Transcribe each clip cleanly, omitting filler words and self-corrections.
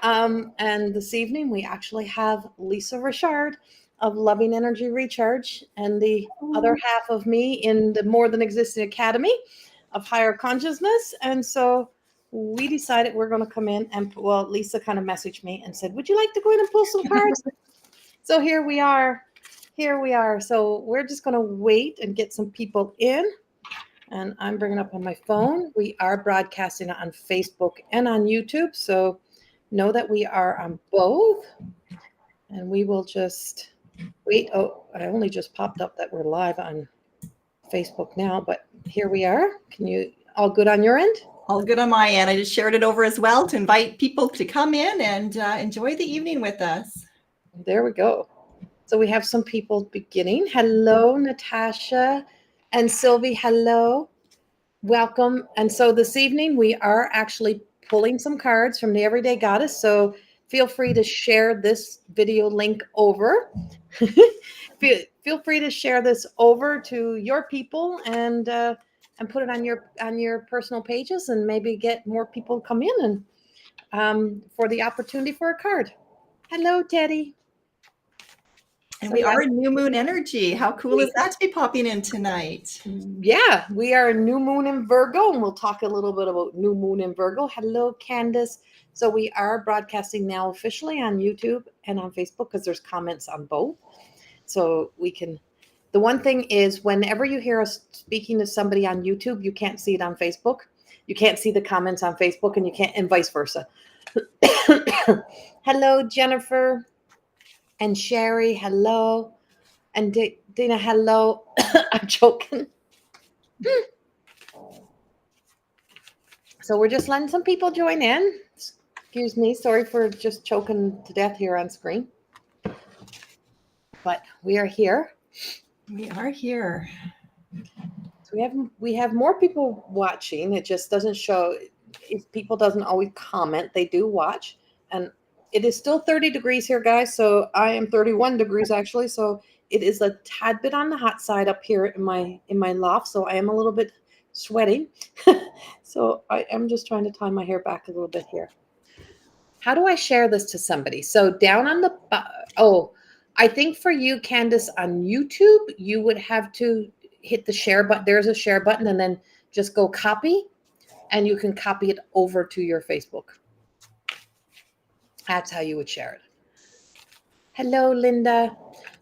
And this evening we actually have Lisa Richard of Loving Energy Recharge and the other half of me in the More Than Existing Academy of Higher Consciousness. And so we decided we're going to come in and, well, Lisa kind of messaged me and said, would you like to go in and pull some cards? So here we are. Here we are. So we're just going to wait and get some people in. And I'm bringing up on my phone. We are broadcasting on Facebook and on YouTube. So know that we are on both. And we will just wait. Oh, I only just popped up that we're live on Facebook now, but here we are. Can you, all good on your end? All good on my end. I just shared it over as well to invite people to come in and enjoy the evening with us. There we go. So we have some people beginning. Hello, Natasha and Sylvie. Hello. Welcome. And so this evening we are actually pulling some cards from the Everyday Goddess. So feel free to share this video link over. Feel free to share this over to your people and put it on your personal pages and maybe get more people to come in and for the opportunity for a card. Hello, Teddy. And so we are in new moon energy. How cool is that to be popping in tonight? Yeah, we are new moon in Virgo, and we'll talk a little bit about new moon in Virgo. Hello, Candace. So we are broadcasting now officially on YouTube and on Facebook because there's comments on both. So we can, the one thing is whenever you hear us speaking to somebody on YouTube, you can't see it on Facebook. You can't see the comments on Facebook and you can't, and vice versa. Hello, Jennifer. And Sherry, hello. And Dina, hello. I'm joking. So we're just letting some people join in. Excuse me. Sorry for just choking to death here on screen. But we are here. We are here. So we have more people watching. It just doesn't show. If people doesn't always comment, they do watch. And it is still 30 degrees here, guys. So I am 31 degrees actually. So it is a tad bit on the hot side up here in my loft. So I am a little bit sweating. So I am just trying to tie my hair back a little bit here. How do I share this to somebody? So down on the, I think for you, Candace, on YouTube, you would have to hit the share button. There's a share button and then just go copy and you can copy it over to your Facebook. That's how you would share it. Hello, Linda.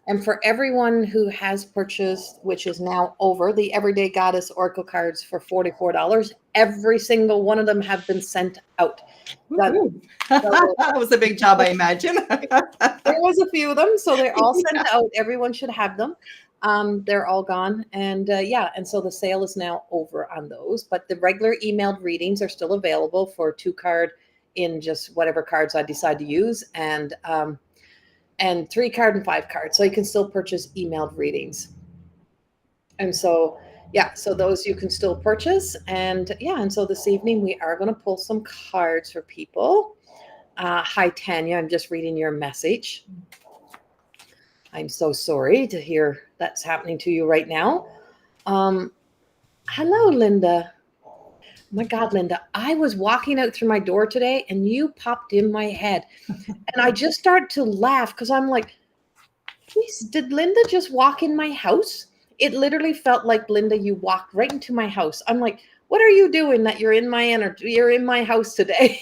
And for everyone who has purchased, which is now over, the Everyday Goddess Oracle cards for $44, every single one of them have been sent out. That was a big job, I imagine. There was a few of them, so they're all sent out. Everyone should have them. They're all gone. And and so the sale is now over on those. But the regular emailed readings are still available for 2-card in just whatever cards I decide to use, and 3-card and 5-card. So you can still purchase emailed readings. And so, so those you can still purchase. And and so this evening we are going to pull some cards for people. Hi, Tanya. I'm just reading your message. I'm so sorry to hear that's happening to you right now. Hello, Linda. My God, Linda, I was walking out through my door today and you popped in my head. And I just started to laugh because I'm like, please, did Linda just walk in my house? It literally felt like, Linda, you walked right into my house. I'm like, what are you doing that you're in my energy? You're in my house today.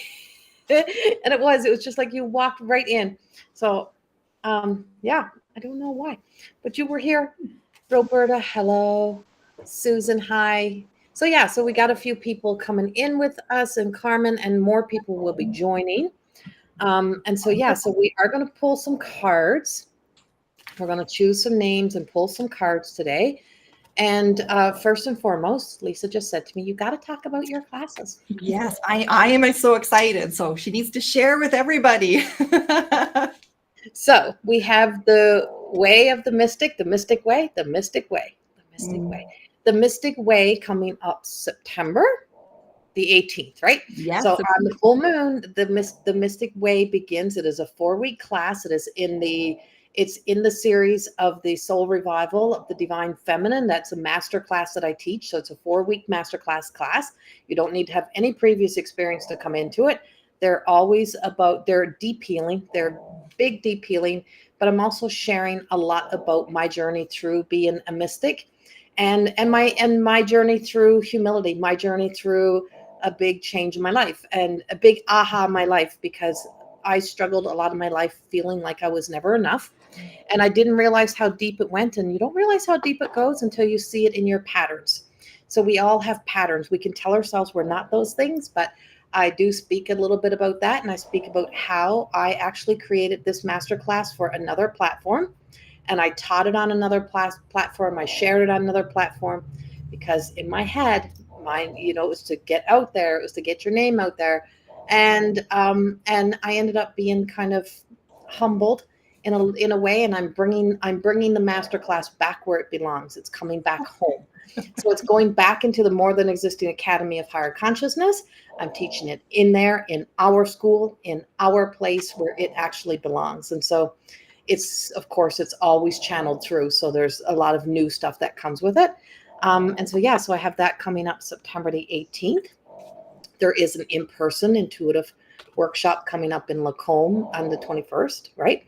And it was just like you walked right in. So, I don't know why, but you were here. Roberta, hello. Susan, hi. So we got a few people coming in with us, and Carmen, and more people will be joining. So we are going to pull some cards. We're going to choose some names and pull some cards today. And first and foremost, Lisa just said to me, you got to talk about your classes. Yes, I am so excited. So she needs to share with everybody. So we have the Way of the Mystic, the Mystic Way, the Mystic Way, the Mystic Way. The Mystic Way coming up September the 18th, right? Yes. So on the full moon, the Mystic Way begins. It is a 4-week class. It is in the series of the Soul Revival of the Divine Feminine. That's a master class that I teach. So it's a 4-week masterclass class. You don't need to have any previous experience to come into it. They're always about, they're deep healing. They're big, deep healing, but I'm also sharing a lot about my journey through being a mystic and my journey through humility, my journey through a big change in my life and a big aha in my life, because I struggled a lot of my life feeling like I was never enough. And I didn't realize how deep it went. And you don't realize how deep it goes until you see it in your patterns. So we all have patterns. We can tell ourselves we're not those things, but I do speak a little bit about that. And I speak about how I actually created this masterclass for another platform. And I taught it on another platform. I shared it on another platform because in my head, mine, it was to get out there. It was to get your name out there. And I ended up being kind of humbled in a way, and I'm bringing the masterclass back where it belongs. It's coming back home. So it's going back into the More Than Existing Academy of Higher Consciousness. I'm teaching it in there, in our school, in our place where it actually belongs. And so it's, of course, it's always channeled through. So there's a lot of new stuff that comes with it. So I have that coming up September the 18th. There is an in-person intuitive workshop coming up in Lacombe on the 21st, right?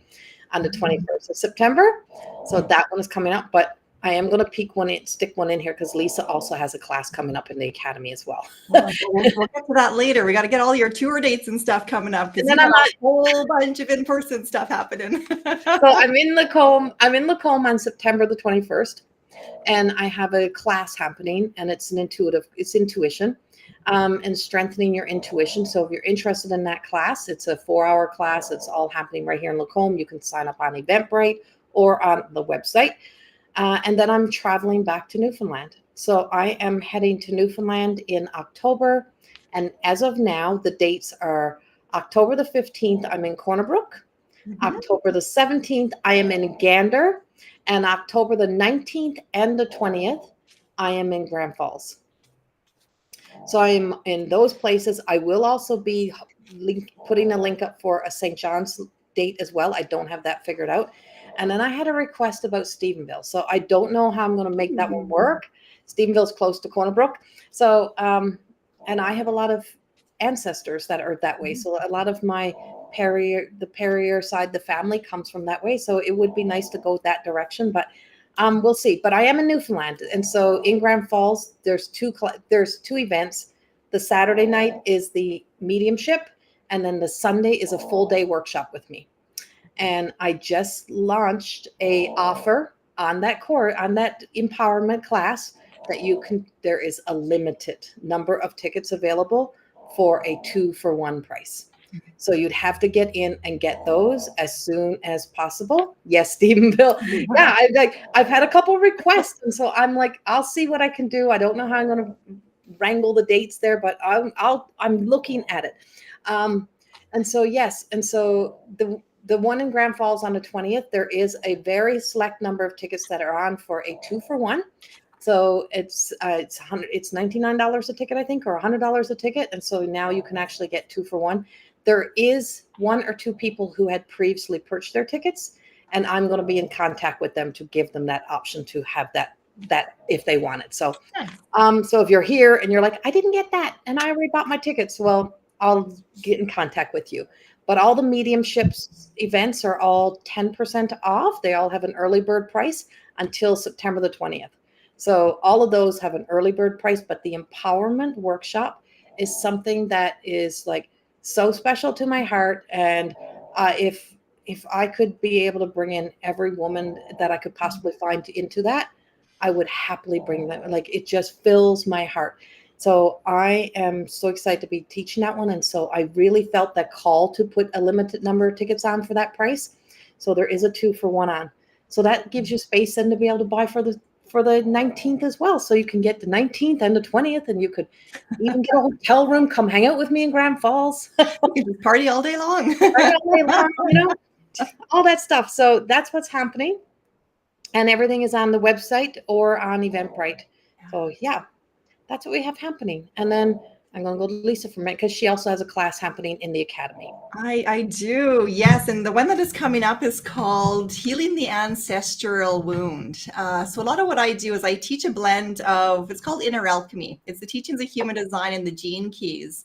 On the 21st of September. So that one is coming up, but I am going to stick one in here because Lisa also has a class coming up in the Academy as well. We'll get to that later. We got to get all your tour dates and stuff coming up because you got a whole bunch of in-person stuff happening. So I'm in Lacombe on September the 21st, and I have a class happening, and it's intuition. And strengthening your intuition. So if you're interested in that class, it's a 4-hour class. It's all happening right here in Lacombe. You can sign up on Eventbrite or on the website. And then I'm traveling back to Newfoundland. So I am heading to Newfoundland in October. And as of now, the dates are October the 15th, I'm in Corner Brook. October the 17th, I am in Gander. And October the 19th and the 20th, I am in Grand Falls. So I'm in those places. I will also be putting a link up for a St. John's date as well. I don't have that figured out. And then I had a request about Stephenville. So I don't know how I'm going to make that one work. Stephenville's close to Corner Brook. So, and I have a lot of ancestors that are that way. So a lot of my the Perrier side, the family comes from that way. So it would be nice to go that direction, but we'll see. But I am in Newfoundland. And so in Grand Falls, there's two events. The Saturday night is the mediumship. And then the Sunday is a full day workshop with me. And I just launched a offer on that empowerment class that there is a limited number of tickets available for a 2-for-1 price. So you'd have to get in and get those as soon as possible. Yes, Stephenville. Yeah, I've had a couple of requests, and so I'm like, I'll see what I can do. I don't know how I'm going to wrangle the dates there, but I'm looking at it. And so yes, and so the one in Grand Falls on the 20th, there is a very select number of tickets that are on for a 2-for-1. So it's $99 a ticket, I think, or $100 a ticket. And so now you can actually get 2-for-1. There is 1 or 2 people who had previously purchased their tickets, and I'm going to be in contact with them to give them that option to have that if they want it. So, so if you're here and you're like, I didn't get that, and I already bought my tickets, well, I'll get in contact with you. But all the mediumships events are all 10% off. They all have an early bird price until September the 20th. So all of those have an early bird price, but the empowerment workshop is something that is like so special to my heart. And if I could be able to bring in every woman that I could possibly find into that, I would happily bring them. Like, it just fills my heart. So I am so excited to be teaching that one. And so I really felt that call to put a limited number of tickets on for that price. So there is a 2-for-1 on. So that gives you space then to be able to buy for the 19th as well. So you can get the 19th and the 20th, and you could even get a hotel room, come hang out with me in Grand Falls. Party all day long. All that stuff. So that's what's happening. And everything is on the website or on Eventbrite. So yeah, that's what we have happening. And then I'm going to go to Lisa for a minute because she also has a class happening in the Academy. I do, yes. And the one that is coming up is called Healing the Ancestral Wound. So a lot of what I do is I teach a blend of, it's called Inner Alchemy. It's the teachings of human design and the gene keys.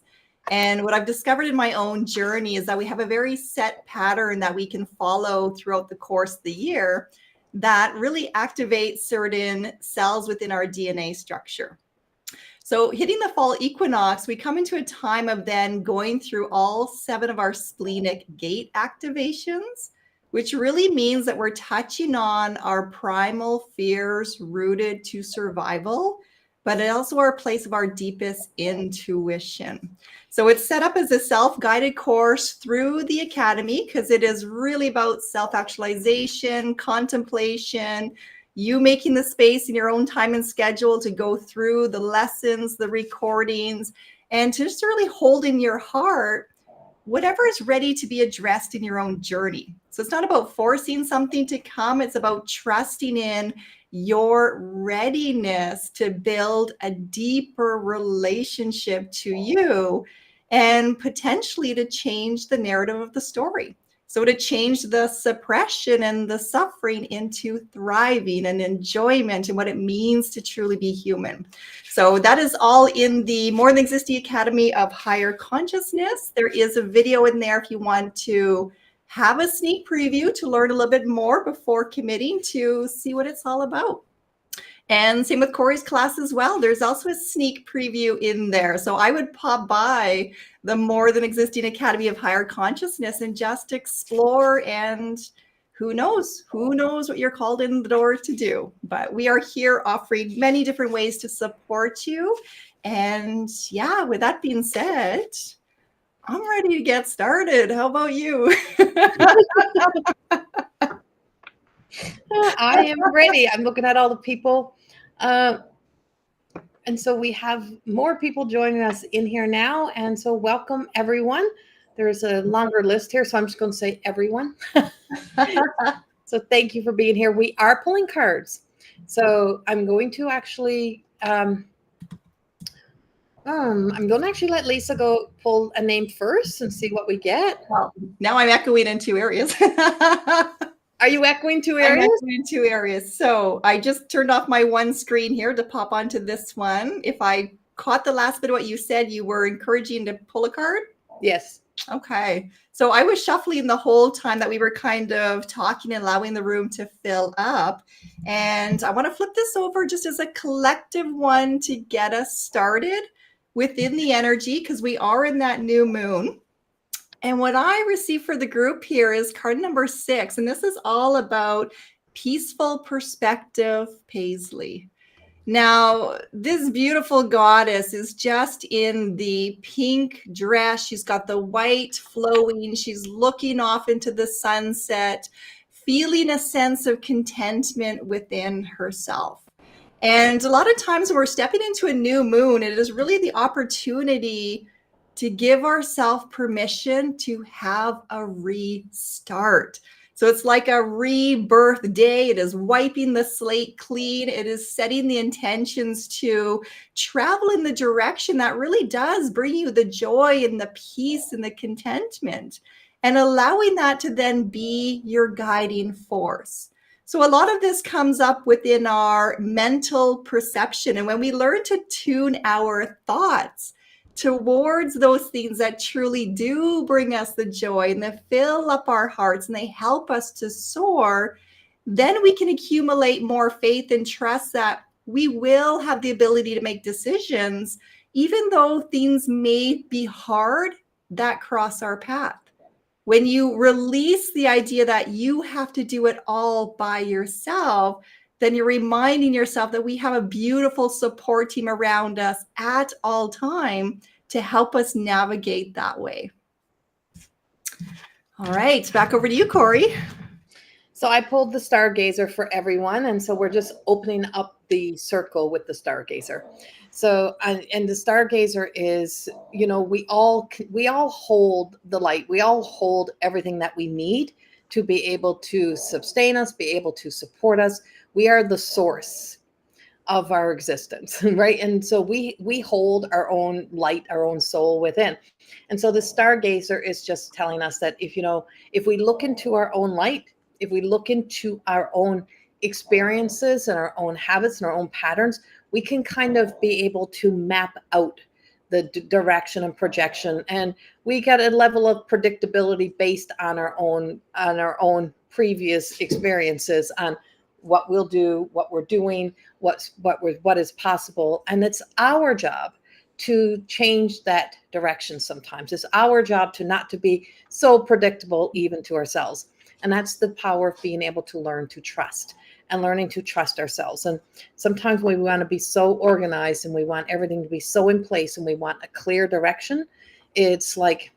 And what I've discovered in my own journey is that we have a very set pattern that we can follow throughout the course of the year that really activates certain cells within our DNA structure. So hitting the fall equinox, we come into a time of then going through all 7 of our splenic gate activations, which really means that we're touching on our primal fears rooted to survival, but also our place of our deepest intuition. So it's set up as a self-guided course through the Academy because it is really about self-actualization, contemplation, you making the space in your own time and schedule to go through the lessons, the recordings, and to just really hold in your heart whatever is ready to be addressed in your own journey. So it's not about forcing something to come. It's about trusting in your readiness to build a deeper relationship to you and potentially to change the narrative of the story. So to change the suppression and the suffering into thriving and enjoyment and what it means to truly be human. So that is all in the More Than Existing Academy of Higher Consciousness. There is a video in there if you want to have a sneak preview to learn a little bit more before committing to see what it's all about. And same with Corrie's class as well. There's also a sneak preview in there. So I would pop by the More Than Existing Academy of Higher Consciousness and just explore, and who knows what you're called in the door to do. But we are here offering many different ways to support you. And yeah, with that being said, I'm ready to get started. How about you? I am ready. I'm looking at all the people. And so we have more people joining us in here now. And so welcome, everyone. There's a longer list here, so I'm just going to say everyone. So thank you for being here. We are pulling cards. So I'm going to actually... I'm going to actually let Lisa go pull a name first and see what we get. Well, now I'm echoing in 2 areas. Are you echoing 2 areas? I'm echoing in 2 areas. So I just turned off my one screen here to pop onto this one. If I caught the last bit of what you said, you were encouraging to pull a card? Yes. Okay. So I was shuffling the whole time that we were kind of talking and allowing the room to fill up. And I want to flip this over just as a collective one to get us started within the energy, because we are in that new moon. And what I received for the group here is card number 6. And this is all about peaceful perspective, Paisley. Now, this beautiful goddess is just in the pink dress. She's got the white flowing. She's looking off into the sunset, feeling a sense of contentment within herself. And a lot of times when we're stepping into a new moon, it is really the opportunity to give ourselves permission to have a restart. So it's like a rebirth day. It is wiping the slate clean. It is setting the intentions to travel in the direction that really does bring you the joy and the peace and the contentment, and allowing that to then be your guiding force. So a lot of this comes up within our mental perception. And when we learn to tune our thoughts towards those things that truly do bring us the joy and that fill up our hearts and they help us to soar, then we can accumulate more faith and trust that we will have the ability to make decisions, even though things may be hard that cross our path. When you release the idea that you have to do it all by yourself, then you're reminding yourself that we have a beautiful support team around us at all time to help us navigate that way. All right, back over to you, Corrie. So I pulled the Stargazer for everyone. And so we're just opening up the circle with the Stargazer. So, and the Stargazer is, you know, we all hold the light. We all hold everything that we need to be able to sustain us, be able to support us. We are the source of our existence, right? And so we hold our own light, our own soul within. And so the Stargazer is just telling us that if we look into our own light, if we look into our own experiences and our own habits and our own patterns, we can kind of be able to map out the direction and projection, and we get a level of predictability based on our own previous experiences on what we'll do, what we're doing, what is possible, and it's our job to change that direction. Sometimes it's our job to not to be so predictable even to ourselves, and that's the power of being able to learn to trust and learning to trust ourselves. And sometimes we want to be so organized and we want everything to be so in place and we want a clear direction. It's like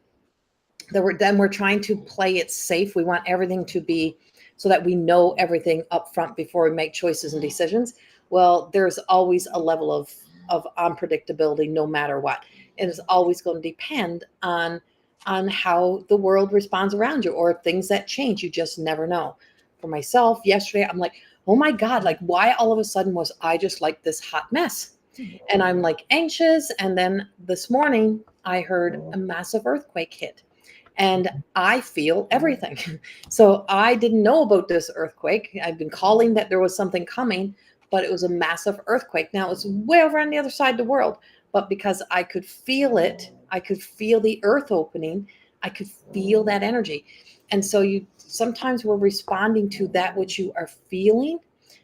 then we're trying to play it safe. We want everything to be so that we know everything up front before we make choices and decisions. Well, there's always a level of unpredictability no matter what. It is always going to depend on how the world responds around you or things that change. You just never know. For myself, yesterday, I'm like, oh my God, like why all of a sudden was I just like this hot mess? And I'm like anxious. And then this morning I heard a massive earthquake hit and I feel everything. So I didn't know about this earthquake. I've been calling that there was something coming, but it was a massive earthquake. Now it's way over on the other side of the world, but because I could feel it, I could feel the earth opening, I could feel that energy. And so sometimes we're responding to that which you are feeling.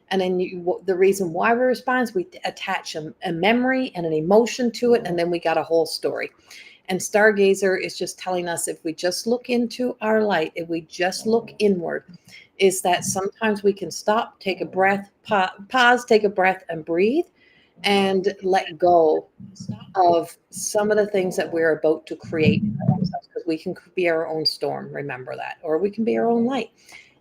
And then the reason why we respond is we attach a memory and an emotion to it. And then we got a whole story. And Stargazer is just telling us if we just look into our light, if we just look inward, is that sometimes we can stop, take a breath, pause, take a breath and breathe and let go of some of the things that we're about to create because we can be our own storm, remember that, or we can be our own light.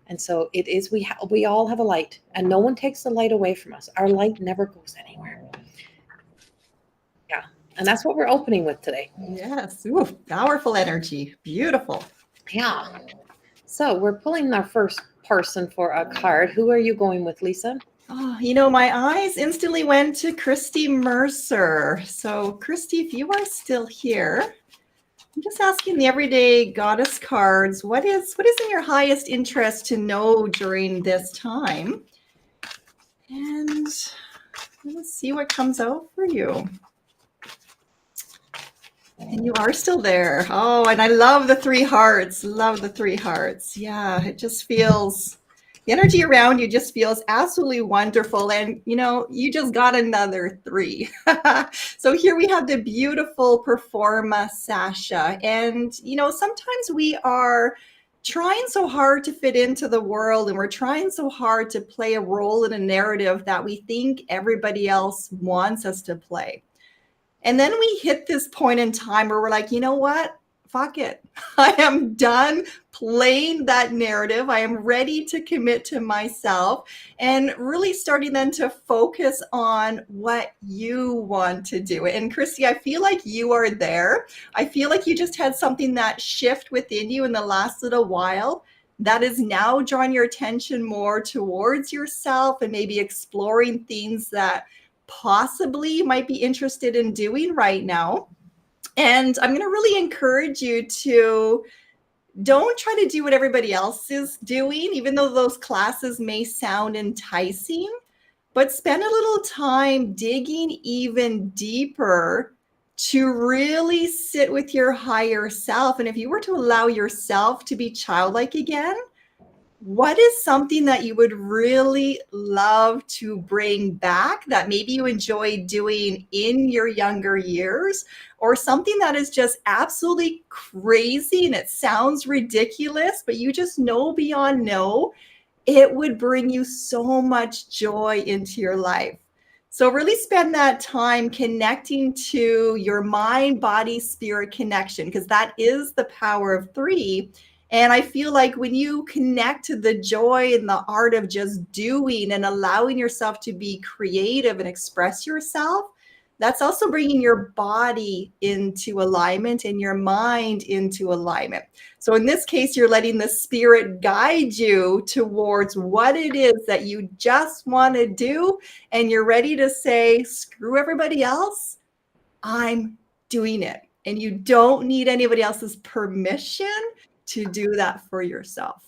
And so it is, we all have a light and no one takes the light away from us. Our light never goes anywhere. Yeah. And that's what we're opening with today. Yes. Ooh, powerful energy. Beautiful. Yeah. So we're pulling our first person for a card. Who are you going with, Lisa? Oh, my eyes instantly went to Christy Mercer. So Christy, if you are still here, I'm just asking the everyday goddess cards, what is in your highest interest to know during this time? And let's see what comes out for you. And you are still there. Oh, and I love the 3 hearts. Love the 3 hearts. Yeah, it just feels, the energy around you just feels absolutely wonderful. And, you just got another 3. So here we have the beautiful Performa Sasha. And, sometimes we are trying so hard to fit into the world and we're trying so hard to play a role in a narrative that we think everybody else wants us to play. And then we hit this point in time where we're like, you know what? Fuck it. I am done playing that narrative. I am ready to commit to myself and really starting then to focus on what you want to do. And Christy, I feel like you are there. I feel like you just had something that shift within you in the last little while that is now drawing your attention more towards yourself and maybe exploring things that possibly you might be interested in doing right now. And I'm going to really encourage you to don't try to do what everybody else is doing, even though those classes may sound enticing, but spend a little time digging even deeper to really sit with your higher self. And if you were to allow yourself to be childlike again, what is something that you would really love to bring back that maybe you enjoyed doing in your younger years, or something that is just absolutely crazy and it sounds ridiculous, but you just know beyond know it would bring you so much joy into your life? So really spend that time connecting to your mind, body, spirit connection, because that is the power of 3. And I feel like when you connect to the joy and the art of just doing and allowing yourself to be creative and express yourself, that's also bringing your body into alignment and your mind into alignment. So in this case, you're letting the spirit guide you towards what it is that you just want to do. And you're ready to say, screw everybody else, I'm doing it. And you don't need anybody else's permission to do that for yourself.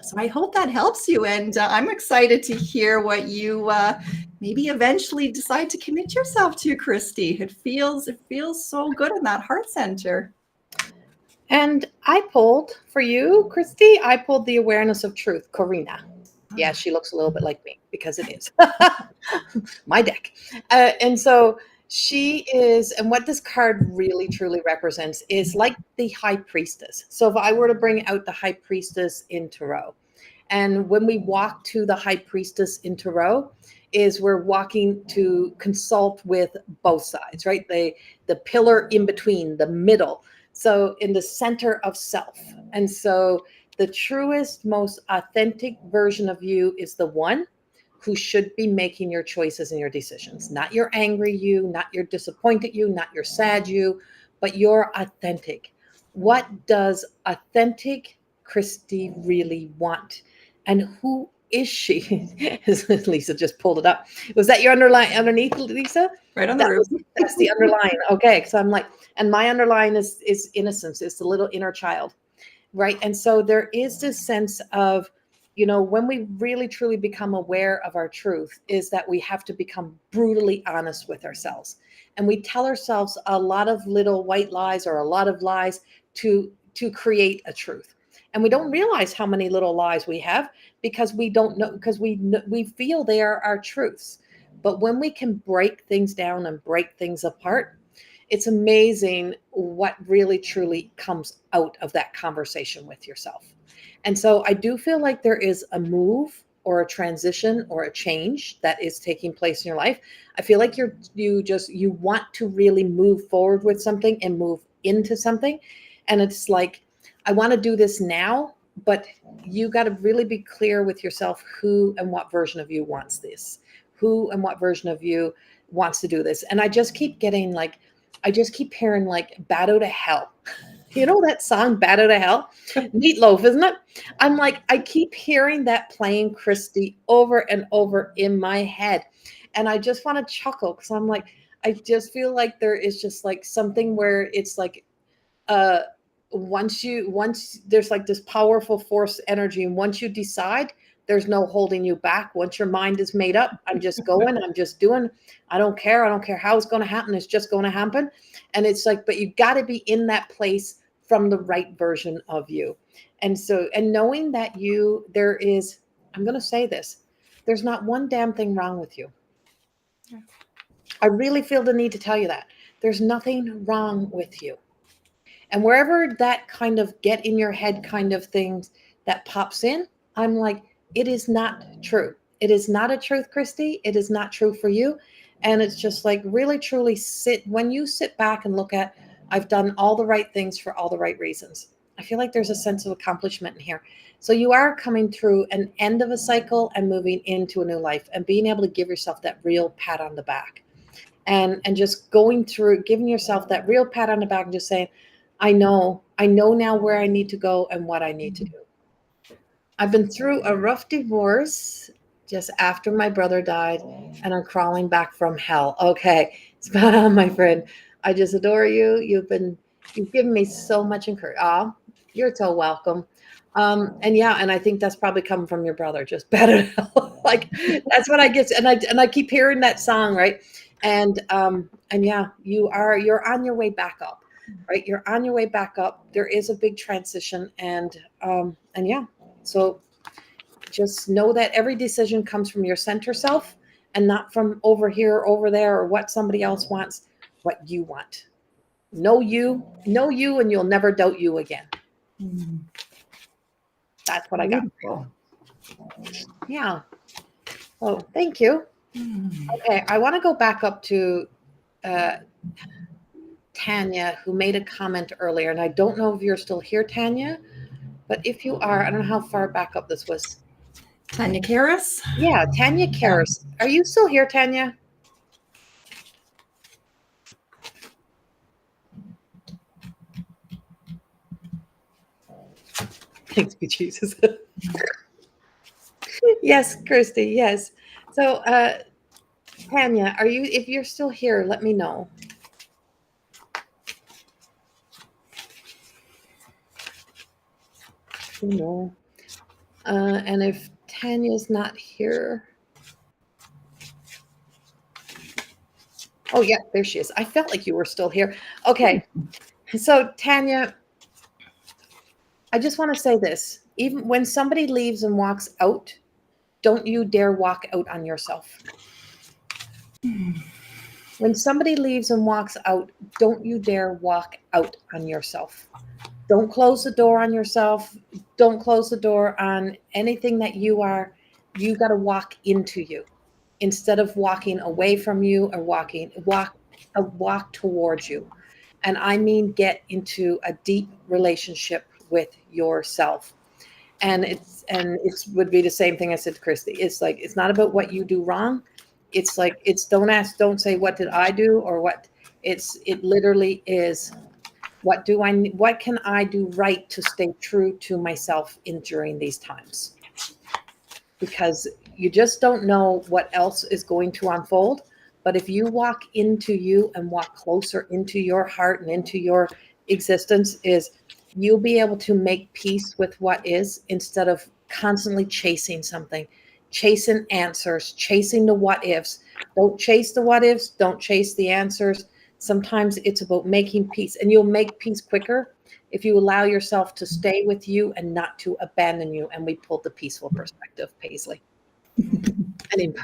So I hope that helps you. And I'm excited to hear what you maybe eventually decide to commit yourself to, Christy. It feels so good in that heart center. And I pulled for you, Christy, I pulled the awareness of truth, Corina. Yeah, she looks a little bit like me because it is my deck. And so she is, and what this card really truly represents is like the high priestess. So if I were to bring out the high priestess in tarot, and when we walk to the high priestess in tarot, is we're walking to consult with both sides, right? The pillar in between, the middle. So in the center of self. And so the truest, most authentic version of you is the one who should be making your choices and your decisions, not your angry you, not your disappointed you, not your sad you, but your authentic. What does authentic Christy really want? And who is she? Lisa just pulled it up. Was that your underline underneath, Lisa? Right on the roof. That's the underline. Okay. So I'm like, and my underline is innocence. It's the little inner child. Right. And so there is this sense of, when we really truly become aware of our truth, is that we have to become brutally honest with ourselves. And we tell ourselves a lot of little white lies or a lot of lies to create a truth. And we don't realize how many little lies we have because we don't know, because we feel they are our truths. But when we can break things down and break things apart, it's amazing what really truly comes out of that conversation with yourself. And so I do feel like there is a move or a transition or a change that is taking place in your life. I feel like you want to really move forward with something and move into something. And it's like, I want to do this now, but you got to really be clear with yourself who and what version of you wants this, who and what version of you wants to do this. And I just keep getting like, I just keep hearing like Bat Out of Hell. You know that song, Bat Out of Hell? Meatloaf, isn't it? I'm like, I keep hearing that playing, Christy, over and over in my head. And I just want to chuckle because I'm like, I just feel like there is just like something where it's like, uh, once there's like this powerful force energy, and once you decide, there's no holding you back. Once your mind is made up, I'm just going, I'm just doing. I don't care how it's going to happen. It's just going to happen. And it's like, but you got to be in that place from the right version of you. And so, and knowing that there is, I'm going to say this, there's not one damn thing wrong with you. I really feel the need to tell you that there's nothing wrong with you. And wherever that kind of get in your head kind of things that pops in, I'm like, it is not true. It is not a truth, Christy. It is not true for you. And it's just like really, truly when you sit back and look at, I've done all the right things for all the right reasons. I feel like there's a sense of accomplishment in here. So you are coming through an end of a cycle and moving into a new life and being able to give yourself that real pat on the back. And just going through, giving yourself that real pat on the back and just saying, I know now where I need to go and what I need to do. I've been through a rough divorce just after my brother died, and I'm crawling back from hell. Okay, spot on, my friend. I just adore you. You've given me so much encouragement. You're so welcome. And yeah, and I think that's probably coming from your brother. Just better, like that's what I get. And I keep hearing that song, right? And yeah, you're on your way back up. Right, you're on your way back up. There is a big transition, and yeah, so just know that every decision comes from your center self and not from over here, over there, or what somebody else wants. What you want. Know you, and you'll never doubt you again. That's what Beautiful. I got. Yeah. Oh, thank you. Okay, I want to go back up to Tanya, who made a comment earlier, and I don't know if you're still here, Tanya, but if you are, I don't know how far back up this was. Tanya Karras? Yeah, Tanya Karras. Are you still here, Tanya? Thanks be Jesus. Yes, Christy, yes. So, Tanya, if you're still here, let me know. No. And if Tanya's not here. Oh, yeah, there she is. I felt like you were still here. Okay. So, Tanya, I just want to say this. Even when somebody leaves and walks out, don't you dare walk out on yourself. When somebody leaves and walks out, don't you dare walk out on yourself. Don't close the door on yourself. Don't close the door on anything that you are. You got to walk into you instead of walking away from you or walk towards you. And I mean, get into a deep relationship with yourself. And it's would be the same thing I said to Christy. It's like, it's not about what you do wrong. It's like, it's don't say, what did I do? Or what it literally is, what can I do right to stay true to myself during these times? Because you just don't know what else is going to unfold. But if you walk into you and walk closer into your heart and into your existence, you'll be able to make peace with what is, instead of constantly chasing something, chasing answers, chasing the what ifs. Don't chase the what ifs. Don't chase the answers. Sometimes it's about making peace, and you'll make peace quicker if you allow yourself to stay with you and not to abandon you. And we pulled the peaceful perspective, Paisley. And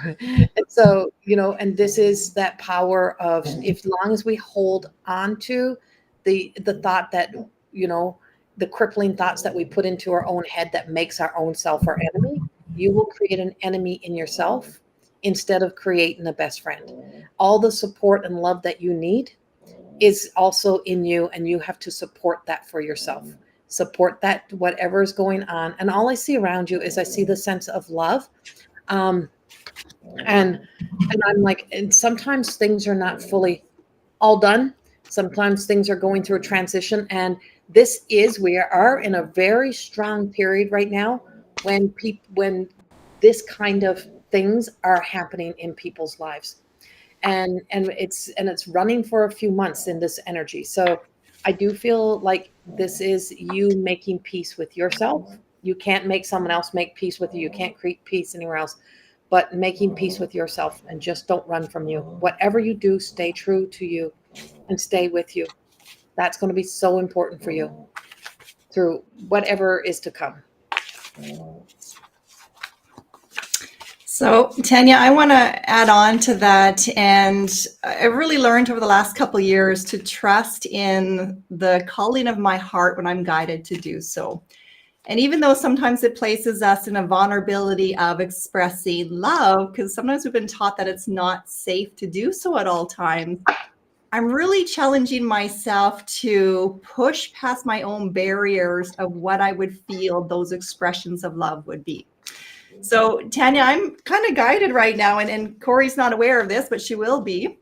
so, and this is that power of, if long as we hold on to the thought that, the crippling thoughts that we put into our own head that makes our own self our enemy, you will create an enemy in yourself instead of creating a best friend. All the support and love that you need is also in you, and you have to support that for yourself. Support that, whatever is going on. And all I see around you is, I see the sense of love. And I'm like, and sometimes things are not fully all done. Sometimes things are going through a transition, and we are in a very strong period right now when this kind of things are happening in people's lives, and it's running for a few months in this energy. So I do feel like this is you making peace with yourself. You can't make someone else make peace with you. You can't create peace anywhere else, but making peace with yourself, and just don't run from you. Whatever you do, stay true to you and stay with you. That's going to be so important for you through whatever is to come. So, Tanya, I want to add on to that. And I've really learned over the last couple of years to trust in the calling of my heart when I'm guided to do so. And even though sometimes it places us in a vulnerability of expressing love, because sometimes we've been taught that it's not safe to do so at all times, I'm really challenging myself to push past my own barriers of what I would feel those expressions of love would be. So, Tanya, I'm kind of guided right now, and Corrie's not aware of this, but she will be.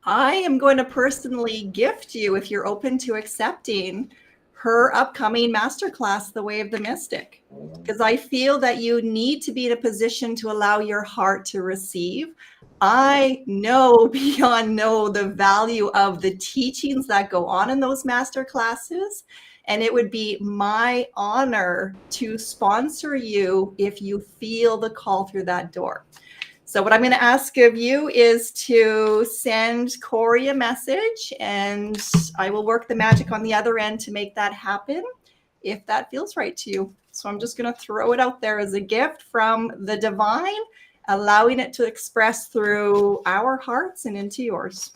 I am going to personally gift you, if you're open to accepting, her upcoming masterclass, The Way of the Mystic, because I feel that you need to be in a position to allow your heart to receive. I know beyond know the value of the teachings that go on in those masterclasses. And it would be my honor to sponsor you if you feel the call through that door. So what I'm going to ask of you is to send Corrie a message, and I will work the magic on the other end to make that happen, if that feels right to you. So I'm just going to throw it out there as a gift from the divine, allowing it to express through our hearts and into yours.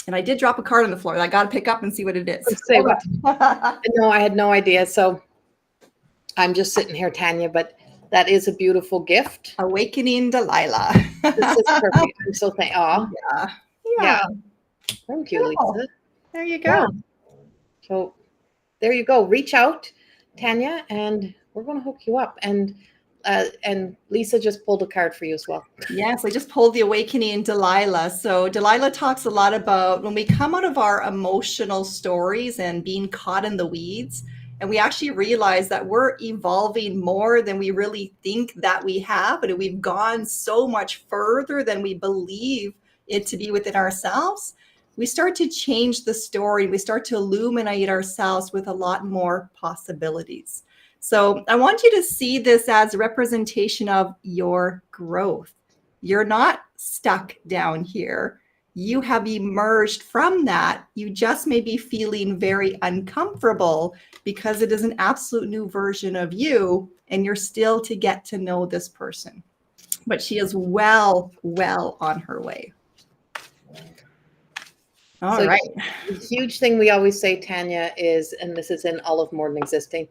And I did drop a card on the floor that I got to pick up and see what it is. Say what? No, I had no idea. So I'm just sitting here, Tanya, but that is a beautiful gift. Awakening Delilah. This is perfect. I'm so thankful. Yeah. Thank you, Lisa. There you go. Yeah. So there you go. Reach out, Tanya, and we're going to hook you up. And Lisa just pulled a card for you as well. Yes, I just pulled the Awakening Delilah. So Delilah talks a lot about when we come out of our emotional stories and being caught in the weeds, and we actually realize that we're evolving more than we really think that we have, and we've gone so much further than we believe it to be within ourselves. we start to change the story. We start to illuminate ourselves with a lot more possibilities. So I want you to see this as a representation of your growth. You're not stuck down here. You have emerged from that. You just may be feeling very uncomfortable because it is an absolute new version of you, and you're still to get to know this person. But she is well on her way. All right. The huge thing we always say, Tanya, is, and this is in All of More Than Existing,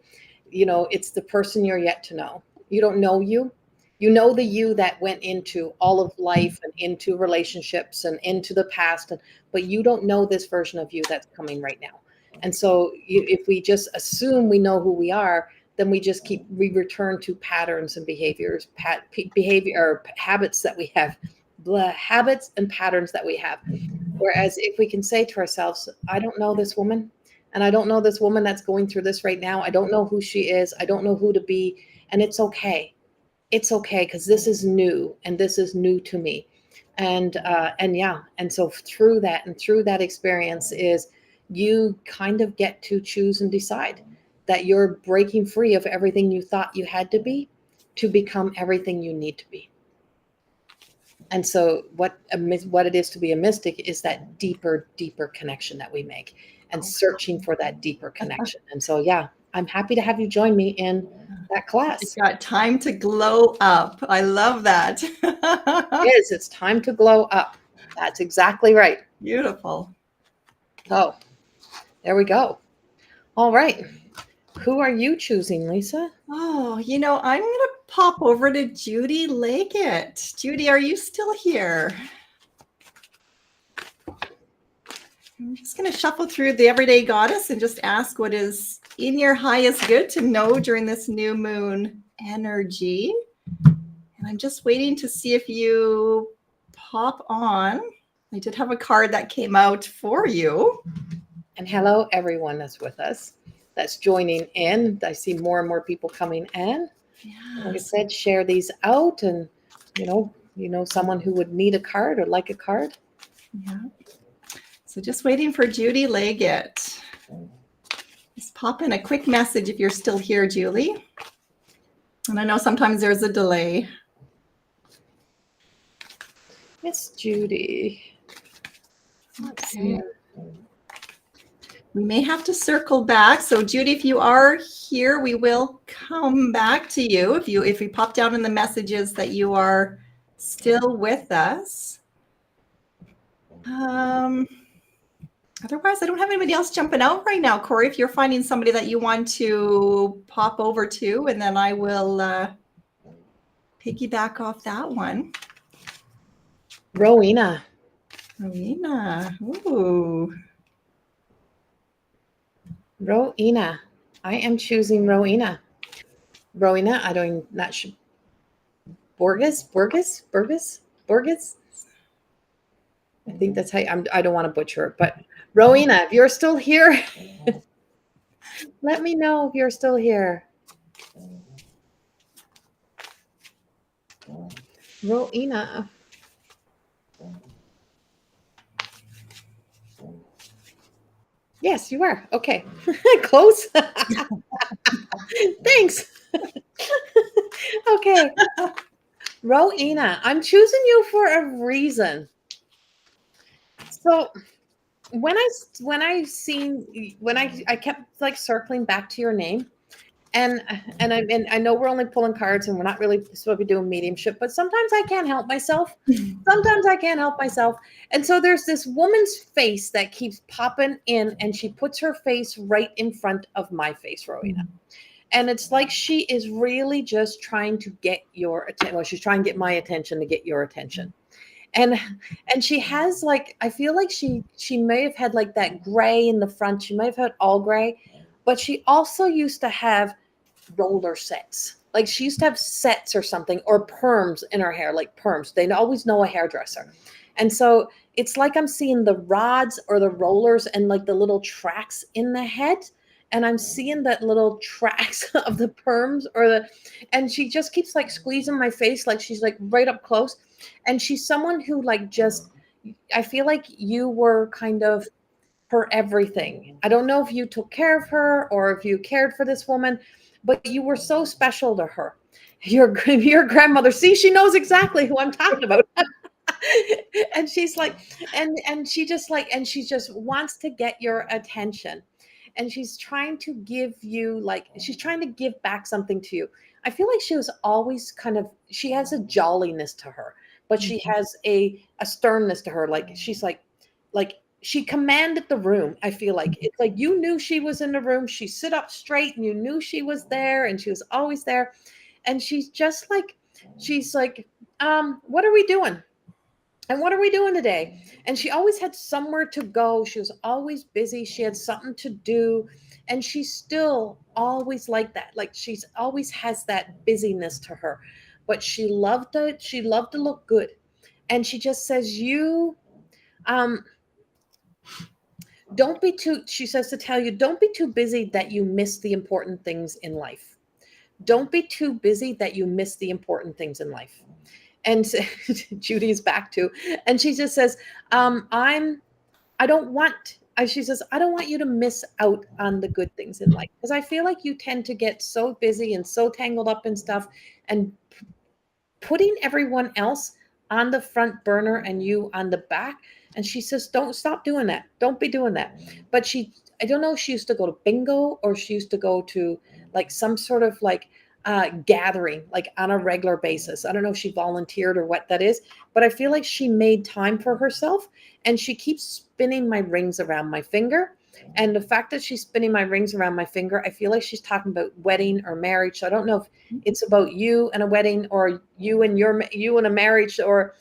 it's the person you're yet to know. You don't know you. You know the you that went into all of life and into relationships and into the past, but you don't know this version of you that's coming right now. And so if we just assume we know who we are, then we return to patterns and behaviors, or habits that we have, habits and patterns that we have. Whereas if we can say to ourselves, I don't know this woman, and I don't know this woman that's going through this right now. I don't know who she is. I don't know who to be. And it's okay. It's okay, because this is new, and this is new to me. And so through that experience is you kind of get to choose and decide that you're breaking free of everything you thought you had to be to become everything you need to be. And so what it is to be a mystic is that deeper connection that we make, and searching for that deeper connection. And so, yeah, I'm happy to have you join me in that class. It's got time to glow up. I love that. It's time to glow up. That's exactly right. Beautiful. Oh, there we go. All right. Who are you choosing, Lisa? Oh, I'm going to pop over to Judy Leggett. Judy, are you still here? I'm just going to shuffle through the Everyday Goddess and just ask what is in your highest good to know during this new moon energy. And I'm just waiting to see if you pop on. I did have a card that came out for you. And hello, everyone that's with us, that's joining in. I see more and more people coming in. Yes. Like I said, share these out, and someone who would need a card or like a card. Yeah. So just waiting for Judy Leggett. Just pop in a quick message if you're still here, Julie. And I know sometimes there's a delay. Miss Judy. Let's see. We may have to circle back. So Judy, if you are here, we will come back to you. If you pop down in the messages that you are still with us. Otherwise, I don't have anybody else jumping out right now. Corrie, if you're finding somebody that you want to pop over to, and then I will piggyback off that one. Rowena. Ooh. Rowena. I am choosing Rowena. Rowena, not sure. Borges. I think that's how I don't want to butcher it, but Rowena, if you're still here, let me know if you're still here. Rowena. Yes, you are. Okay. Close. Thanks. Okay. Rowena, I'm choosing you for a reason. So when I kept like circling back to your name, and I know we're only pulling cards and we're not really supposed to be doing mediumship, but sometimes I can't help myself. And so there's this woman's face that keeps popping in, and she puts her face right in front of my face, Rowena. And it's like she is really just trying to get your attention. Well, she's trying to get my attention to get your attention. And she has like, I feel like she may have had like that gray in the front. She might have had all gray, but she also used to have roller sets. Like she used to have sets or something, or perms in her hair, like perms. They always know a hairdresser. And so it's like I'm seeing the rods or the rollers and like the little tracks in the head. And I'm seeing that little tracks of the perms and she just keeps like squeezing my face. Like she's like right up close. And she's someone who like just I feel like you were kind of her everything. I don't know if you took care of her or if you cared for this woman, but you were so special to her. Your grandmother, see, she knows exactly who I'm talking about. And she's like, and she just like, and she just wants to get your attention. And she's trying to give you, like, she's trying to give back something to you. I feel like she was always kind of, she has a jolliness to her, but she has a sternness to her. Like she's like she commanded the room. I feel like it's like you knew she was in the room. She sit up straight and you knew she was there, and she was always there. And she's like, what are we doing? And what are we doing today? And she always had somewhere to go. She was always busy. She had something to do. And she's still always like that. Like she's always has that busyness to her. But she loved to look good. And she just says, you um don't be too, she says to tell you, don't be too busy that you miss the important things in life. Don't be too busy that you miss the important things in life. And Judy's back too. And she just says, I don't want, she says, I don't want you to miss out on the good things in life. Because I feel like you tend to get so busy and so tangled up in stuff and putting everyone else on the front burner and you on the back. And she says, don't stop doing that. Don't be doing that. But I don't know if she used to go to bingo or she used to go to like some sort of like gathering, like on a regular basis. I don't know if she volunteered or what that is, but I feel like she made time for herself, and she keeps spinning my rings around my finger. And the fact that she's spinning my rings around my finger, I feel like she's talking about wedding or marriage. So I don't know if it's about you and a wedding, or you and a marriage, or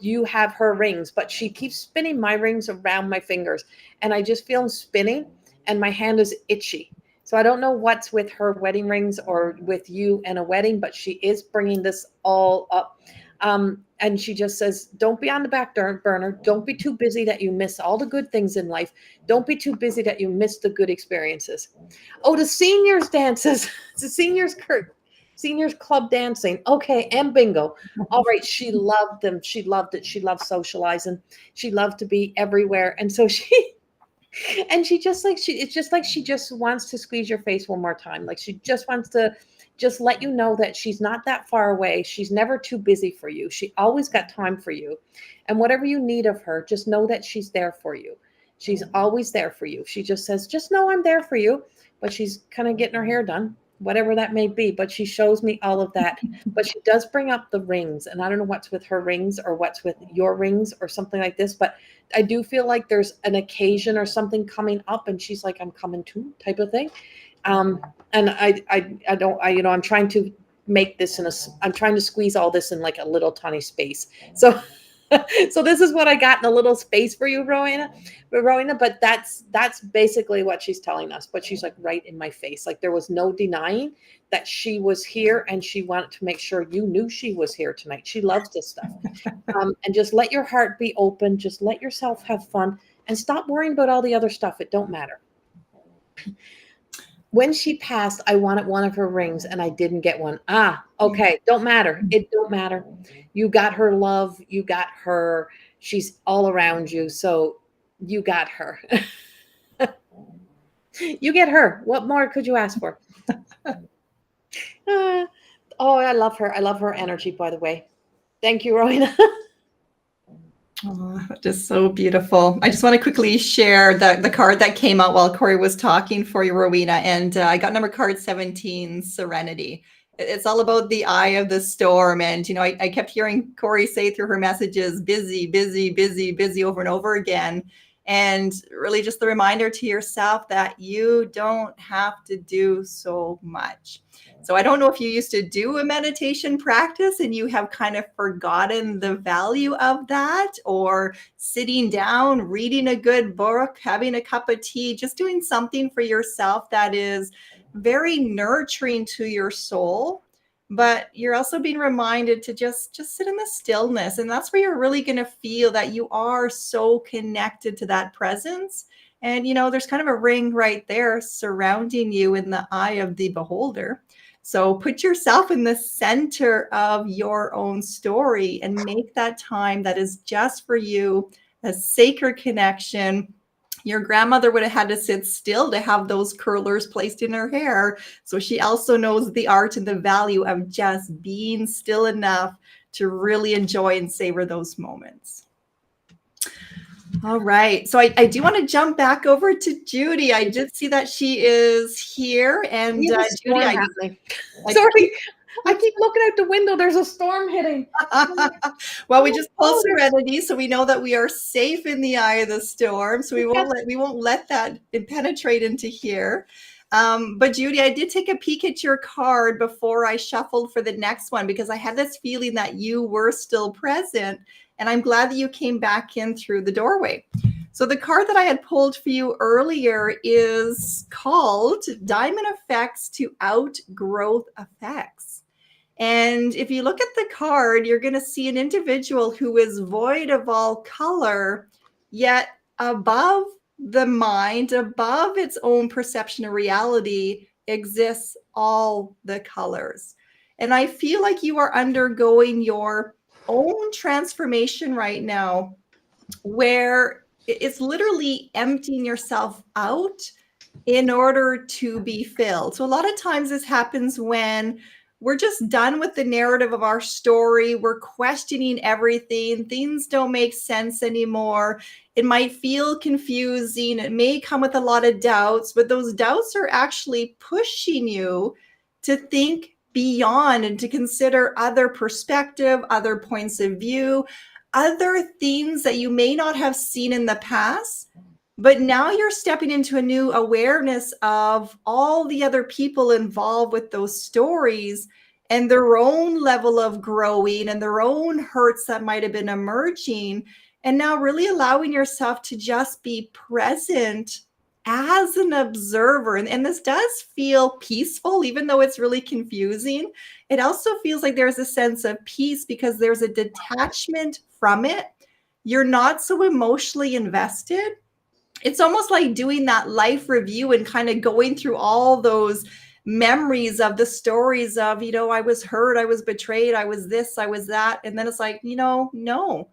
you have her rings, but she keeps spinning my rings around my fingers, and I just feel them spinning, and my hand is itchy. So I don't know what's with her wedding rings or with you and a wedding, but she is bringing this all up. And she just says, don't be on the back burner. Don't be too busy that you miss all the good things in life. Don't be too busy that you miss the good experiences. Oh, the seniors dances, the seniors club dancing. Okay. And bingo. All right. She loved them. She loved it. She loved socializing. She loved to be everywhere. And so she just like, it's just like she just wants to squeeze your face one more time. Like she just wants to just let you know that she's not that far away. She's never too busy for you. She always got time for you. And whatever you need of her, just know that she's there for you. She's always there for you. She just says, just know I'm there for you. But she's kind of getting her hair done, whatever that may be. But she shows me all of that. But she does bring up the rings. And I don't know what's with her rings or what's with your rings or something like this. But I do feel like there's an occasion or something coming up. And she's like, I'm coming too, type of thing. And I'm trying to make this I'm trying to squeeze all this in like a little tiny space. So, so this is what I got in a little space for you, Rowena, but that's basically what she's telling us. But she's like right in my face. Like there was no denying that she was here, and she wanted to make sure you knew she was here tonight. She loves this stuff. And just let your heart be open. Just let yourself have fun and stop worrying about all the other stuff. It don't matter. When she passed, I wanted one of her rings and I didn't get one. Okay. Don't matter. It don't matter. You got her love. You got her. She's all around you. So you got her. You get her. What more could you ask for? Oh, I love her. I love her energy, by the way. Thank you, Rowena. Oh, just so beautiful. I just want to quickly share the card that came out while Corrie was talking for you, Rowena. And I got number card 17, Serenity. It's all about the eye of the storm. And, I kept hearing Corrie say through her messages, busy, busy, busy, busy over and over again. And really just the reminder to yourself that you don't have to do so much. So I don't know if you used to do a meditation practice and you have kind of forgotten the value of that, or sitting down, reading a good book, having a cup of tea, just doing something for yourself that is very nurturing to your soul. But you're also being reminded to just sit in the stillness. And that's where you're really going to feel that you are so connected to that presence And, there's kind of a ring right there surrounding you in the eye of the beholder. So put yourself in the center of your own story and make that time that is just for you, a sacred connection. Your grandmother would have had to sit still to have those curlers placed in her hair. So she also knows the art and the value of just being still enough to really enjoy and savor those moments. All right. So I do want to jump back over to Judy. I did see that she is here. And We have a storm Judy, happening. Sorry, I keep looking out the window. There's a storm hitting. well, we just pulled Serenity, so we know that we are safe in the eye of the storm. So we won't let that penetrate into here. But Judy, I did take a peek at your card before I shuffled for the next one because I had this feeling that you were still present. And I'm glad that you came back in through the doorway. So the card that I had pulled for you earlier is called Diamond Effects to Outgrowth Effects. And if you look at the card, you're going to see an individual who is void of all color, yet above the mind, above its own perception of reality, exists all the colors. And I feel like you are undergoing your own transformation right now, where it's literally emptying yourself out in order to be filled. So a lot of times this happens when we're just done with the narrative of our story. We're questioning everything. Things don't make sense anymore. It might feel confusing. It may come with a lot of doubts, but those doubts are actually pushing you to think beyond and to consider other perspective, other points of view, other things that you may not have seen in the past. But now you're stepping into a new awareness of all the other people involved with those stories and their own level of growing and their own hurts that might have been emerging. And now really allowing yourself to just be present as an observer. And this does feel peaceful, even though it's really confusing. It also feels like there's a sense of peace because there's a detachment from it. You're not so emotionally invested. It's almost like doing that life review and kind of going through all those memories of the stories of, I was hurt, I was betrayed, I was this, I was that. And then it's like, no,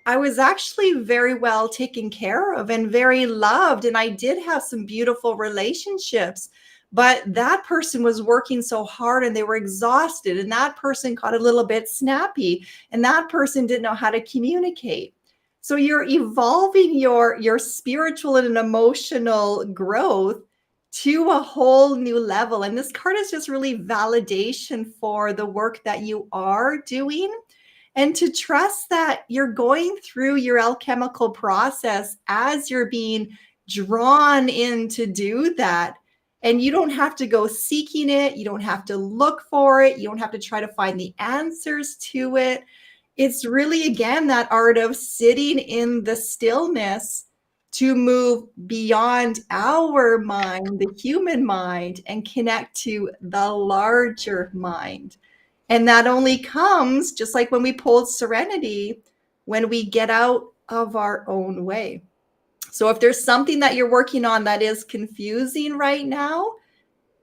I was actually very well taken care of and very loved. And I did have some beautiful relationships, but that person was working so hard and they were exhausted. And that person got a little bit snappy and that person didn't know how to communicate. So you're evolving your spiritual and emotional growth to a whole new level. And this card is just really validation for the work that you are doing and to trust that you're going through your alchemical process as you're being drawn in to do that. And you don't have to go seeking it. You don't have to look for it. You don't have to try to find the answers to it. It's really, again, that art of sitting in the stillness to move beyond our mind, the human mind, and connect to the larger mind. And that only comes, just like when we pulled Serenity, when we get out of our own way. So if there's something that you're working on that is confusing right now,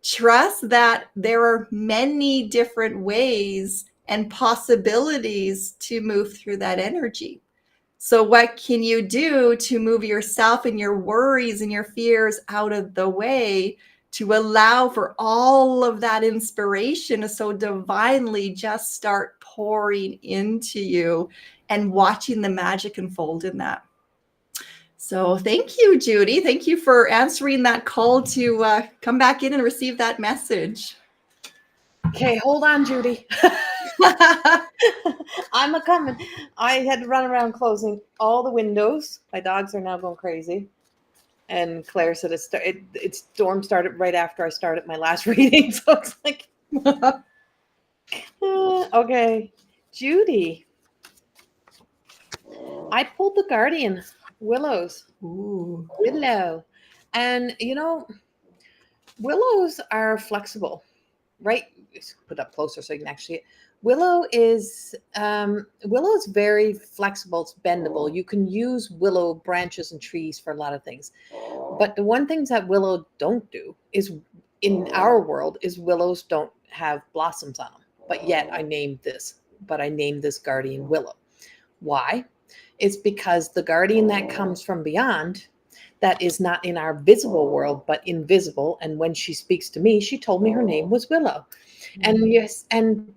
trust that there are many different ways and possibilities to move through that energy. So what can you do to move yourself and your worries and your fears out of the way to allow for all of that inspiration to so divinely just start pouring into you and watching the magic unfold in that? So thank you, Judy. Thank you for answering that call to come back in and receive that message. Okay, hold on, Judy. I'm a coming. I had to run around closing all the windows. My dogs are now going crazy. And Claire said it storm started right after I started my last reading. So it's like, okay, Judy. I pulled the Guardian, Willows. Ooh. Willow. And, willows are flexible, right? Put up closer so you can actually see it. Willow is very flexible. It's bendable. You can use willow branches and trees for a lot of things. But the one things that willow don't do is, in our world, is willows don't have blossoms on them. But yet I named this guardian willow. Why? It's because the guardian that comes from beyond, that is not in our visible world, but invisible. And when she speaks to me, she told me her name was Willow. And yes, and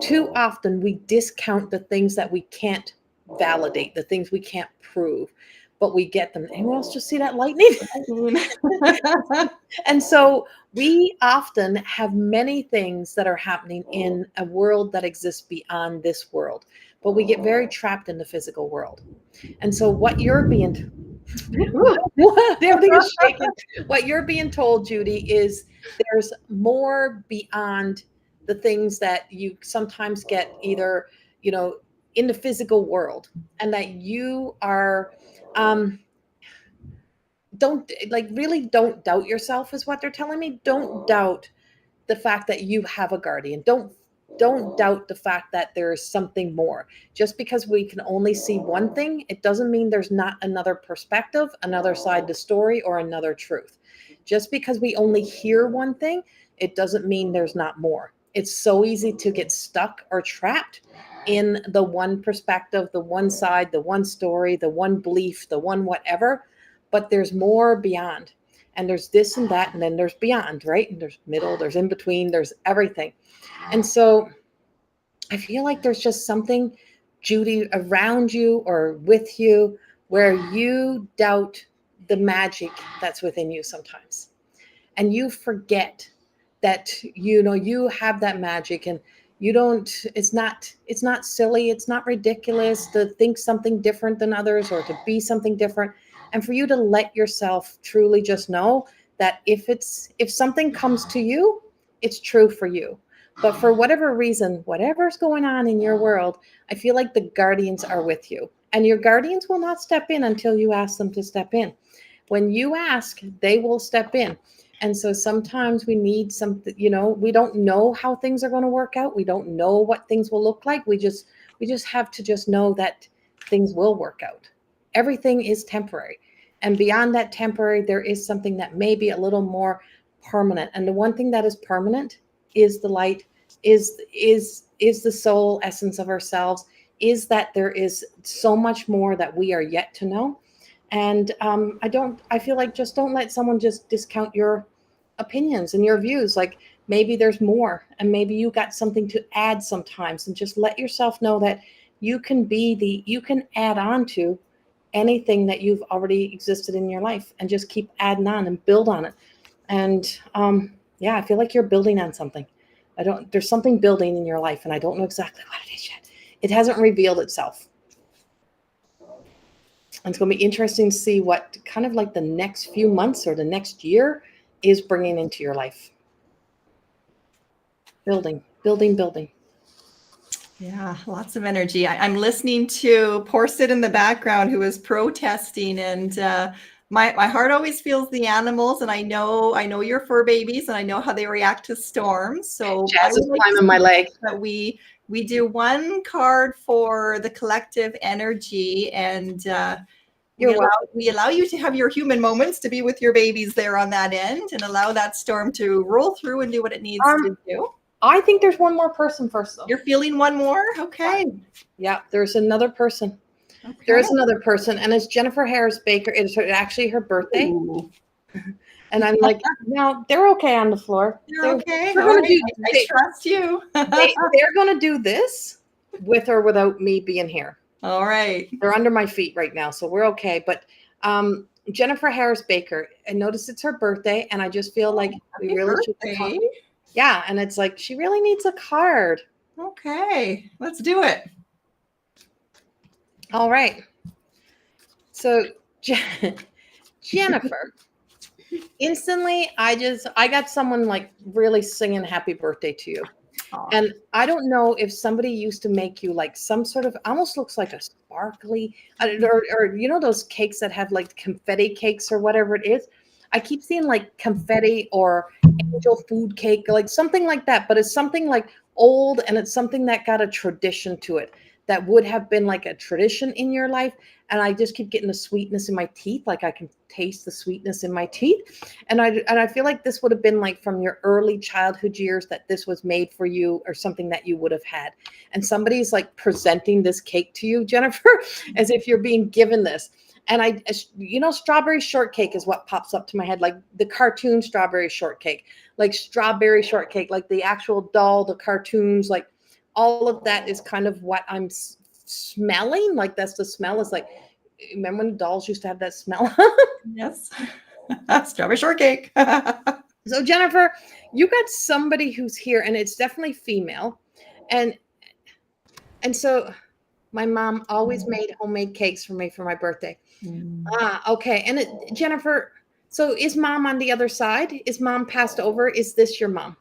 too often we discount the things that we can't validate, the things we can't prove, but we get them. Anyone else just see that lightning? And so we often have many things that are happening in a world that exists beyond this world, but we get very trapped in the physical world. And so what you're being everything is shaking. What you're being told, Judy, is there's more beyond the things that you sometimes get either, in the physical world, and that you are really don't doubt yourself, is what they're telling me. Don't doubt the fact that you have a guardian. Don't doubt the fact that there is something more. Just because we can only see one thing, it doesn't mean there's not another perspective, another side to the story, or another truth. Just because we only hear one thing, it doesn't mean there's not more. It's so easy to get stuck or trapped in the one perspective, the one side, the one story, the one belief, the one whatever. But there's more beyond. And there's this and that, and then there's beyond, right? And there's middle, there's in between, there's everything. And so I feel like there's just something, Judy, around you or with you where you doubt the magic that's within you sometimes. And you forget that, you have that magic, and it's not silly. It's not ridiculous to think something different than others or to be something different. And for you to let yourself truly just know that if something comes to you, it's true for you. But for whatever reason, whatever's going on in your world, I feel like the guardians are with you. And your guardians will not step in until you ask them to step in. When you ask, they will step in. And so sometimes we need something, we don't know how things are going to work out. We don't know what things will look like. We just have to just know that things will work out. Everything is temporary. And beyond that temporary, there is something that may be a little more permanent. And the one thing that is permanent is the light, is the soul essence of ourselves, is that there is so much more that we are yet to know. And I feel like just don't let someone just discount your opinions and your views. Like maybe there's more, and maybe you got something to add sometimes, and just let yourself know that you can add on to anything that you've already existed in your life, and just keep adding on and build on it. And I feel like you're building on something. There's something building in your life, and I don't know exactly what it is yet. It hasn't revealed itself. And it's going to be interesting to see what kind of like the next few months or the next year is bringing into your life. Building. Yeah, lots of energy. I'm listening to poor Sid in the background who is protesting, and my heart always feels the animals, and I know your fur babies, and I know how they react to storms. So Jazz is climbing my leg. That we do one card for the collective energy, and we allow you to have your human moments to be with your babies there on that end, and allow that storm to roll through and do what it needs to do. I think there's one more person first, though. You're feeling one more? Okay. Yeah, there's another person. Okay. There is another person, and it's Jennifer Harris Baker. It's actually her birthday. Ooh. And I'm like, no, they're okay on the floor. They're okay. I trust you. They're going to do this with or without me being here. All right. They're under my feet right now, so we're okay. But Jennifer Harris Baker, I noticed it's her birthday, and I just feel like we really should. Yeah, and it's like she really needs a card. Okay, let's do it. All right. So Jennifer, instantly, I got someone like really singing happy birthday to you. Aww. And I don't know if somebody used to make you like some sort of, almost looks like a sparkly, or those cakes that have like confetti cakes or whatever it is. I keep seeing like confetti or angel food cake, like something like that, but it's something like old, and it's something that got a tradition to it that would have been like a tradition in your life. And I just keep getting the sweetness in my teeth. Like I can taste the sweetness in my teeth. And I feel like this would have been like from your early childhood years, that this was made for you, or something that you would have had. And somebody's like presenting this cake to you, Jennifer, as if you're being given this. And strawberry shortcake is what pops up to my head, like the cartoon strawberry shortcake, like strawberry shortcake, like the actual doll, the cartoons, like all of that is kind of what I'm smelling. Like that's the smell. Is like, remember when dolls used to have that smell? Yes. Strawberry shortcake. So Jennifer, you got somebody who's here, and it's definitely female. And so my mom always made homemade cakes for me for my birthday. Okay. And Jennifer, so is mom on the other side? Is mom passed over? Is this your mom?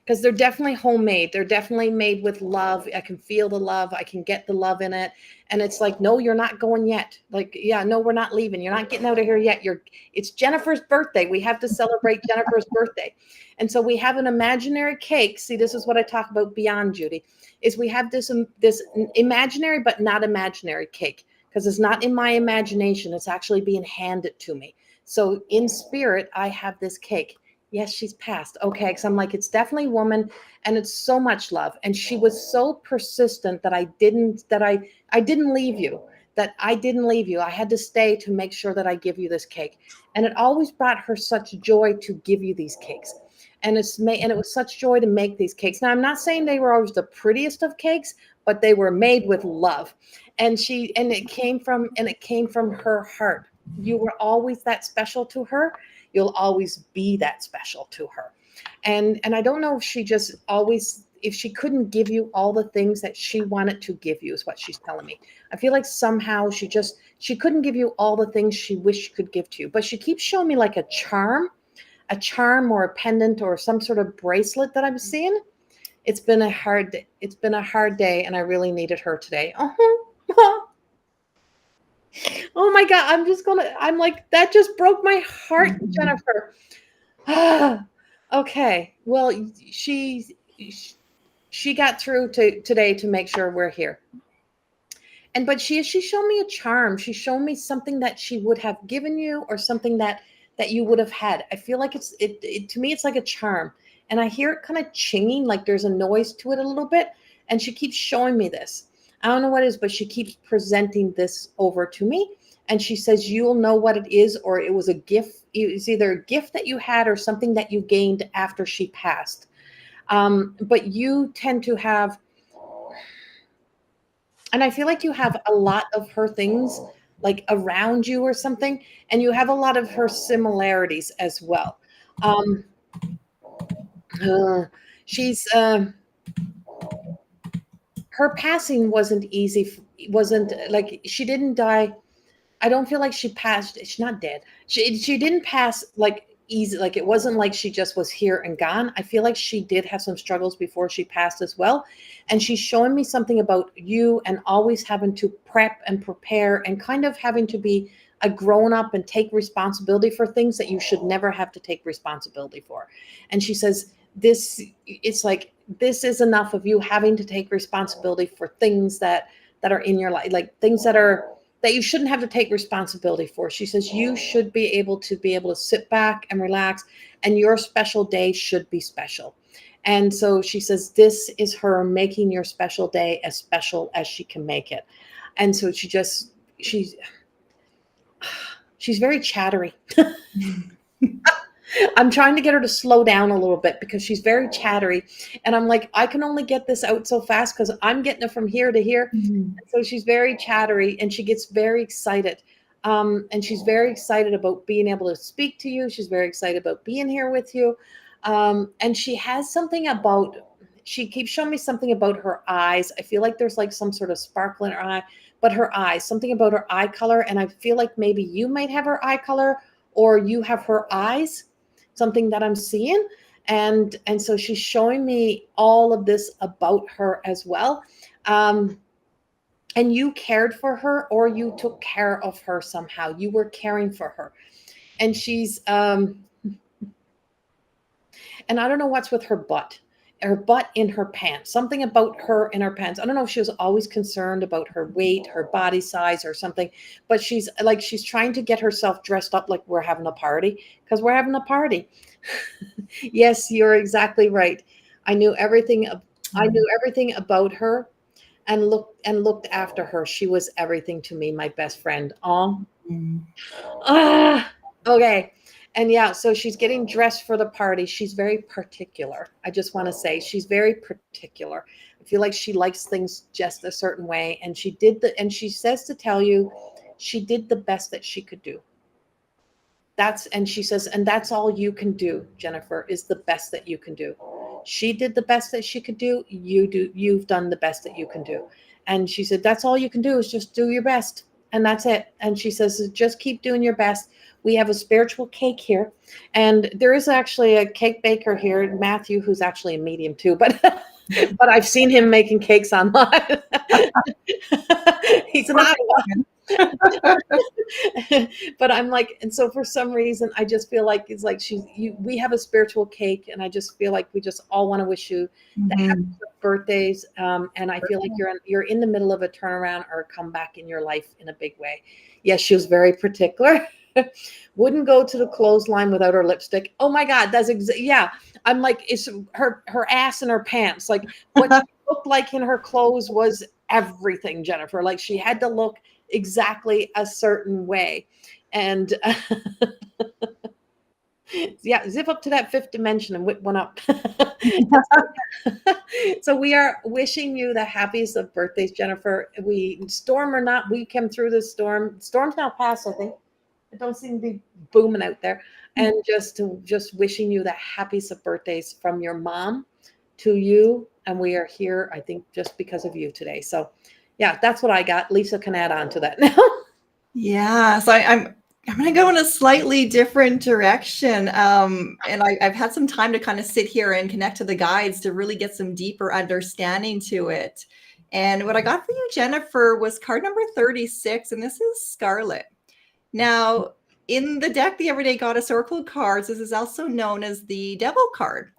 Because they're definitely homemade. They're definitely made with love. I can feel the love. I can get the love in it. And it's like, no, you're not going yet. Like, yeah, no, we're not leaving. You're not getting out of here yet. It's Jennifer's birthday. We have to celebrate Jennifer's birthday. And so we have an imaginary cake. See, this is what I talk about beyond, Judy, is we have this imaginary but not imaginary cake, because it's not in my imagination. It's actually being handed to me. So in spirit, I have this cake. Yes, she's passed. Okay, because I'm like, it's definitely a woman, and it's so much love. And she was so persistent that I didn't leave you. That I didn't leave you. I had to stay to make sure that I give you this cake. And it always brought her such joy to give you these cakes. And it was such joy to make these cakes. Now, I'm not saying they were always the prettiest of cakes, but they were made with love. And it came from her heart. You were always that special to her. You'll always be that special to her. And I don't know if she couldn't give you all the things that she wanted to give you, is what she's telling me. I feel like somehow she couldn't give you all the things she wished she could give to you. But she keeps showing me like a charm or a pendant or some sort of bracelet that I'm seeing. It's been a hard day, and I really needed her today. Oh my God, I'm like, that just broke my heart, Jennifer. Okay. Well, she got through today to make sure we're here. But she showed me a charm. She showed me something that she would have given you, or something that you would have had. I feel like to me, it's like a charm. And I hear it kind of chinging, like there's a noise to it a little bit. And she keeps showing me this. I don't know what it is, but she keeps presenting this over to me. And she says, you'll know what it is, or it was a gift. It was either a gift that you had or something that you gained after she passed. But you tend to have, and I feel like you have a lot of her things like around you or something, and you have a lot of her similarities as well. She's her passing wasn't easy. Wasn't like she didn't die. I don't feel like she passed. She's not dead. She didn't pass like easy. Like it wasn't like she just was here and gone. I feel like she did have some struggles before she passed as well. And she's showing me something about you, and always having to prep and prepare, and kind of having to be a grown up and take responsibility for things that you should never have to take responsibility for. And she says, it's like, this is enough of you having to take responsibility for things that are in your life, like things that you shouldn't have to take responsibility for. She says you should be able to sit back and relax, and your special day should be special. And so she says this is her making your special day as special as she can make it. And so she's very chattery. I'm trying to get her to slow down a little bit, because she's very chattery. And I'm like, I can only get this out so fast because I'm getting it from here to here. Mm-hmm. So she's very chattery, and she gets very excited. And she's very excited about being able to speak to you. She's very excited about being here with you. And she keeps showing me something about her eyes. I feel like there's like some sort of sparkle in her eye, but her eyes, something about her eye color. And I feel like maybe you might have her eye color, or you have her eyes, something that I'm seeing. And so she's showing me all of this about her as well. And you cared for her, or you took care of her somehow. You were caring for her. And she's And I don't know what's with her butt in her pants, something about her in her pants. I don't know if she was always concerned about her weight, her body size or something, but she's trying to get herself dressed up like we're having a party, because we're having a party. Yes, you're exactly right. I knew everything. I knew everything about her, and looked after her. She was everything to me, my best friend. Oh, okay. And yeah, so she's getting dressed for the party. She's very particular. I just want to say she's very particular. I feel like she likes things just a certain way. And and she says to tell you, she did the best that she could do. And she says, and that's all you can do, Jennifer, is the best that you can do. She did the best that she could do. You've done the best that you can do. And she said, that's all you can do is just do your best. And that's it. And she says, just keep doing your best. We have a spiritual cake here. And there is actually a cake baker here, Matthew, who's actually a medium too, but but I've seen him making cakes online. He's an Iowa. But I'm like, and so for some reason, I just feel like it's like we have a spiritual cake, and I just feel like we just all want to wish you the happiest of birthdays. And I feel like you're in the middle of a turnaround or a comeback in your life in a big way. Yes, she was very particular. Wouldn't go to the clothesline without her lipstick. Oh my God, yeah. I'm like, it's her ass in her pants. Like what she looked like in her clothes was everything, Jennifer. Like she had to look exactly a certain way. And yeah, zip up to that fifth dimension and whip one up. So we are wishing you the happiest of birthdays, Jennifer. Storm or not, we came through the storm. Storm's now passed, I think. It don't seem to be booming out there. And just wishing you the happiest of birthdays from your mom to you. And we are here, I think, just because of you today. So yeah, that's what I got. Lisa can add on to that now. Yeah, so I'm going to go in a slightly different direction. And I've had some time to kind of sit here and connect to the guides to really get some deeper understanding to it. And what I got for you, Jennifer, was card number 36, and this is Scarlet. Now, in the deck, the Everyday Goddess Oracle cards, this is also known as the Devil card.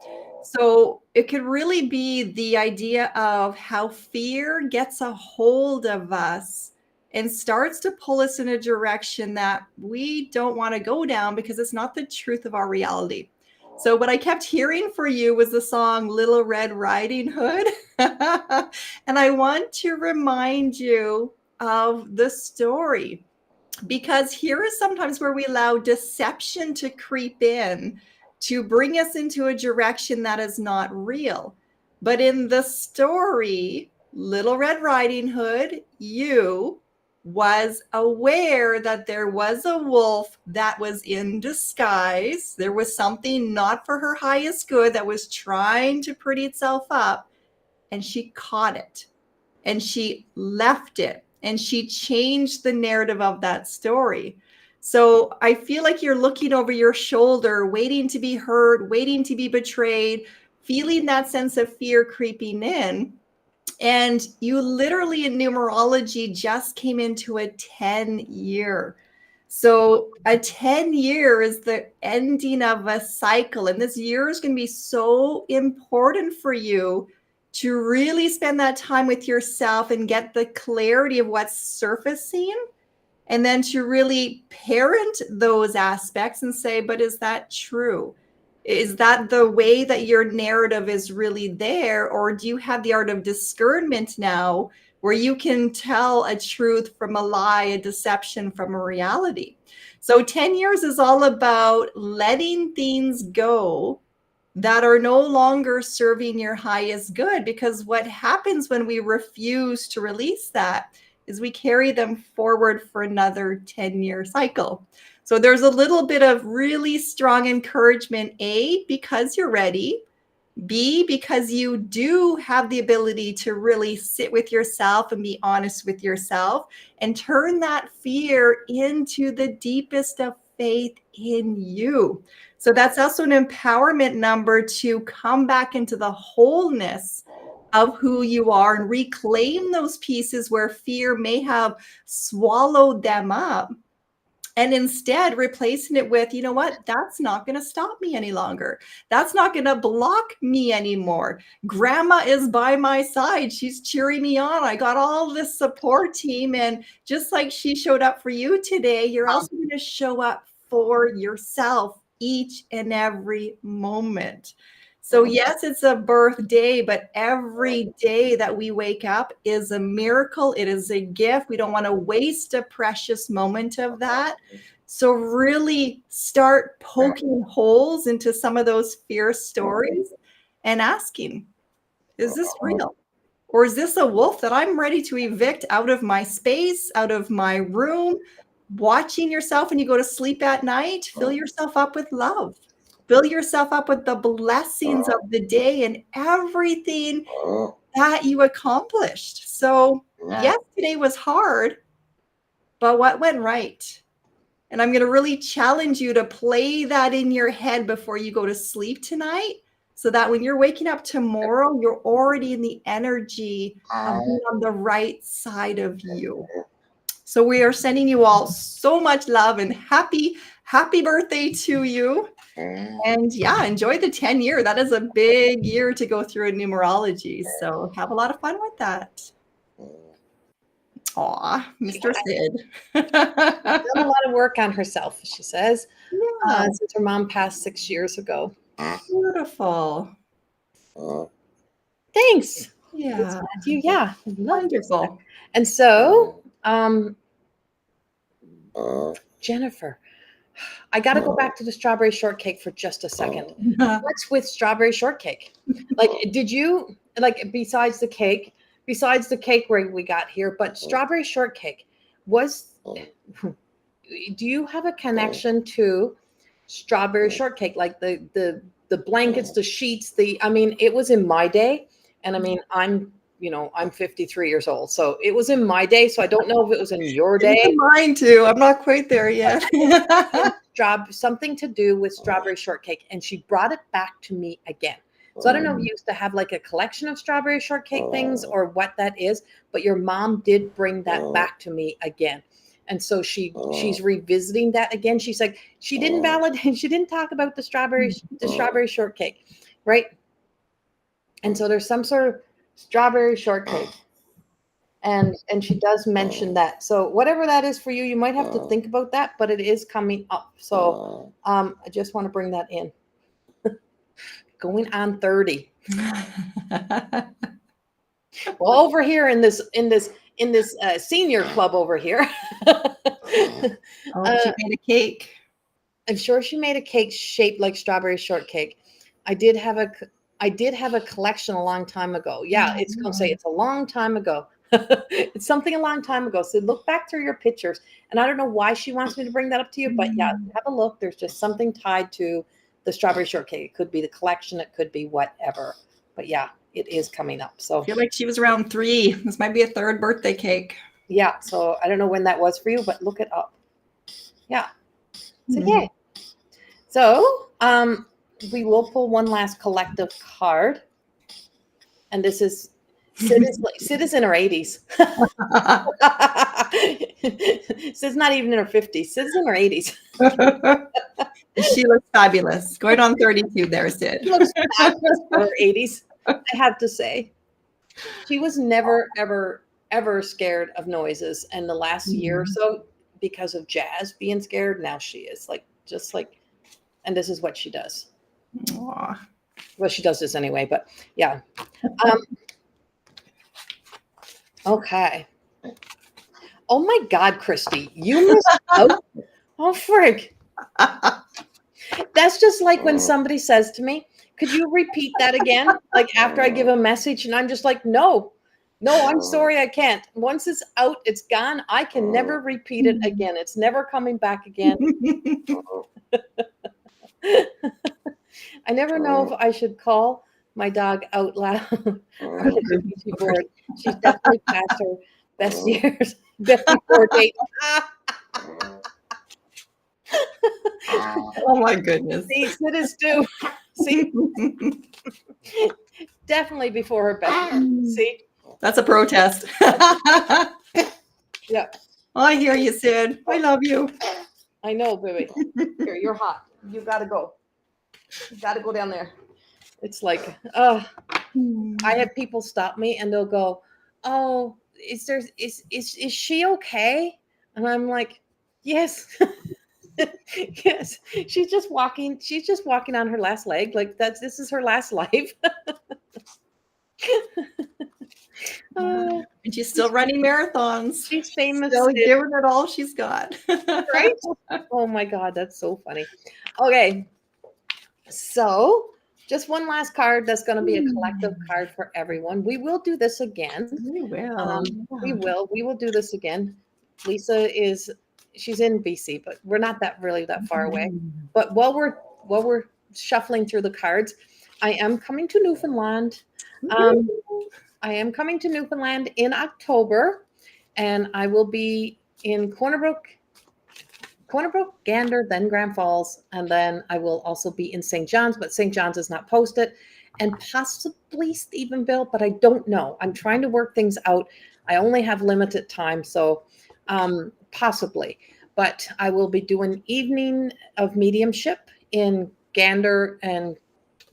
So it could really be the idea of how fear gets a hold of us and starts to pull us in a direction that we don't want to go down because it's not the truth of our reality. So what I kept hearing for you was the song Little Red Riding Hood. And I want to remind you of the story, because here is sometimes where we allow deception to creep in to bring us into a direction that is not real. But in the story, Little Red Riding Hood, you was aware that there was a wolf that was in disguise. There was something not for her highest good that was trying to pretty itself up, and she caught it and she left it and she changed the narrative of that story. So I feel like you're looking over your shoulder, waiting to be heard, waiting to be betrayed, feeling that sense of fear creeping in. And you literally in numerology just came into a 10-year. So a 10-year is the ending of a cycle. And this year is going to be so important for you to really spend that time with yourself and get the clarity of what's surfacing. And then to really parent those aspects and say, but is that true? Is that the way that your narrative is really there? Or do you have the art of discernment now where you can tell a truth from a lie, a deception from a reality? So 10 years is all about letting things go that are no longer serving your highest good, because what happens when we refuse to release that is we carry them forward for another 10-year cycle. So there's a little bit of really strong encouragement, A, because you're ready, B, because you do have the ability to really sit with yourself and be honest with yourself and turn that fear into the deepest of faith in you. So that's also an empowerment number to come back into the wholeness of who you are and reclaim those pieces where fear may have swallowed them up. And instead replacing it with, you know what, that's not going to stop me any longer. That's not going to block me anymore. Grandma is by my side. She's cheering me on. I got all this support team. And just like she showed up for you today, you're also going to show up for yourself each and every moment. So yes, it's a birthday, but every day that we wake up is a miracle. It is a gift. We don't want to waste a precious moment of that. So really start poking holes into some of those fear stories and asking, is this real? Or is this a wolf that I'm ready to evict out of my space, out of my room? Watching yourself when you go to sleep at night, fill yourself up with love. Fill yourself up with the blessings of the day and everything that you accomplished. So, yes, today was hard, but what went right? And I'm going to really challenge you to play that in your head before you go to sleep tonight, so that when you're waking up tomorrow, you're already in the energy of being on the right side of you. So we are sending you all so much love and happy birthday to you. And yeah, enjoy the 10-year. That is a big year to go through in numerology. So have a lot of fun with that. Aw, Mr. Sid. Done a lot of work on herself, she says, Yeah, since her mom passed 6 years ago. beautiful. Thanks. Yeah, Matthew. Yeah, wonderful. And so, Jennifer, I got to go back to the strawberry shortcake for just a second. What's with strawberry shortcake? Like, did you, like, besides the cake where we got here, but strawberry shortcake was, do you have a connection to strawberry shortcake? Like the blankets, the sheets, I mean, it was in my day. And I mean, I'm 53 years old. So it was in my day. So I don't know if it was in your day. Mine too. I'm not quite there yet. Something to do with strawberry shortcake. And she brought it back to me again. So I don't know if you used to have like a collection of strawberry shortcake things or what that is, but your mom did bring that back to me again. And so she's revisiting that again. She's like, she didn't validate, she didn't talk about the strawberry shortcake, right? And so there's some sort of strawberry shortcake. And she does mention that. So whatever that is for you, you might have to think about that, but it is coming up. So I just want to bring that in. Going on 30. Well, over here in this senior club over here. She made a cake. I'm sure she made a cake shaped like strawberry shortcake. I did have a collection a long time ago. Yeah, it's going to say it's a long time ago. It's something a long time ago. So look back through your pictures. And I don't know why she wants me to bring that up to you, but yeah, have a look. There's just something tied to the strawberry shortcake. It could be the collection. It could be whatever. But yeah, it is coming up. So I feel like she was around 3. This might be a 3rd birthday cake. Yeah. So I don't know when that was for you, but look it up. Yeah. So yeah. So we will pull one last collective card. And this is Sid is in her 80s. Sid's not even in her 50s. Sid's in her 80s. She looks fabulous. Going on 32 there, Sid. She looks fabulous for her 80s, I have to say. She was never, ever, ever scared of noises. And the last year or so, because of Jazz being scared, now she is and this is what she does. Aww. Well, she does this anyway, but yeah. Okay. Oh my God, Christy, you missed out. Oh, frig. That's just like when somebody says to me, could you repeat that again? Like after I give a message and I'm just like, no, I'm sorry, I can't. Once it's out, it's gone. I can never repeat it again. It's never coming back again. I never know if I should call my dog out loud on the Ouija board. She's definitely past her best years, best before date. Oh my goodness. See, Sid is too. See, definitely before her best years. See, that's a protest. Yeah. I hear you, Sid. I love you. I know, baby. Here, you're hot. You gotta go. You gotta go down there. It's like, I have people stop me and they'll go, "Oh, is she okay?" And I'm like, "Yes." Yes. She's just walking on her last leg. Like this is her last life. Uh, And she's still running marathons. she's famous, Still giving it all she's got. right? Oh my God, that's so funny. Okay. So just one last card that's going to be a collective card for everyone. We will do this again. We will. We will do this again. Lisa she's in BC, but we're not that far away. But while we're shuffling through the cards, I am coming to Newfoundland. I am coming to Newfoundland in October, and I will be in Corner Brook, Gander, then Grand Falls, and then I will also be in St. John's, but St. John's is not posted, and possibly Stephenville, but I don't know. I'm trying to work things out. I only have limited time, so possibly. But I will be doing evening of mediumship in Gander,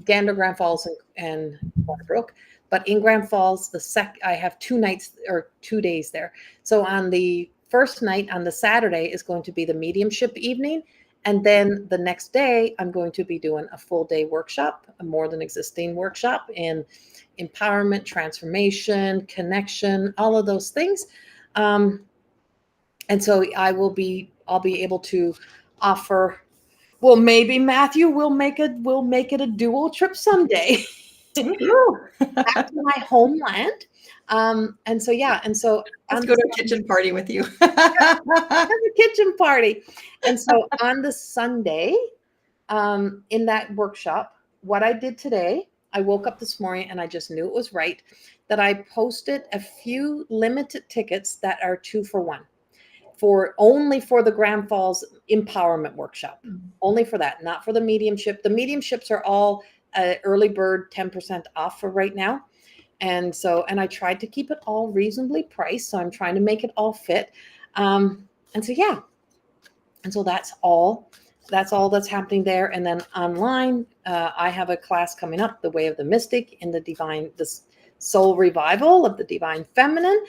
Grand Falls, and Corner Brook. But in Grand Falls, I have 2 nights or 2 days there. So on the first night, on the Saturday, is going to be the mediumship evening. And then the next day, I'm going to be doing a full day workshop, a more than existing workshop in empowerment, transformation, connection, all of those things. And so I'll be able to offer, well, maybe Matthew will make it a dual trip someday. Back to my homeland. And so let's go to a kitchen party with you. Have a kitchen party. And so on the Sunday, in that workshop, what I did today, I woke up this morning and I just knew it was right that I posted a few limited tickets that are 2 for 1 only for the Grand Falls Empowerment Workshop. Only for that, not for the mediumship. The mediumships are all early bird 10% off for right now. And I tried to keep it all reasonably priced. So I'm trying to make it all fit. And so that's all that's happening there. And then online, I have a class coming up, The Way of the Mystic in the Soul Revival of the Divine Feminine.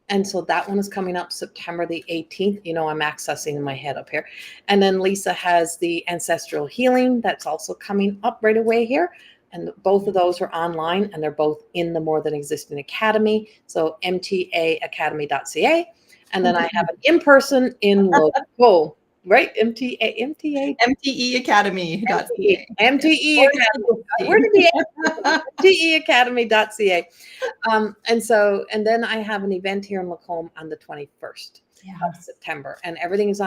And so that one is coming up September the 18th. I'm accessing in my head up here. And then Lisa has the Ancestral Healing. That's also coming up right away here. And both of those are online, and they're both in the More Than Existing Academy. So mtaacademy.ca. And then I have an in-person in Logo, right? MTE Academy. MTE Academy. Where did the MTE Academy.ca. And then I have an event here in Lacombe on the 21st of September. And everything is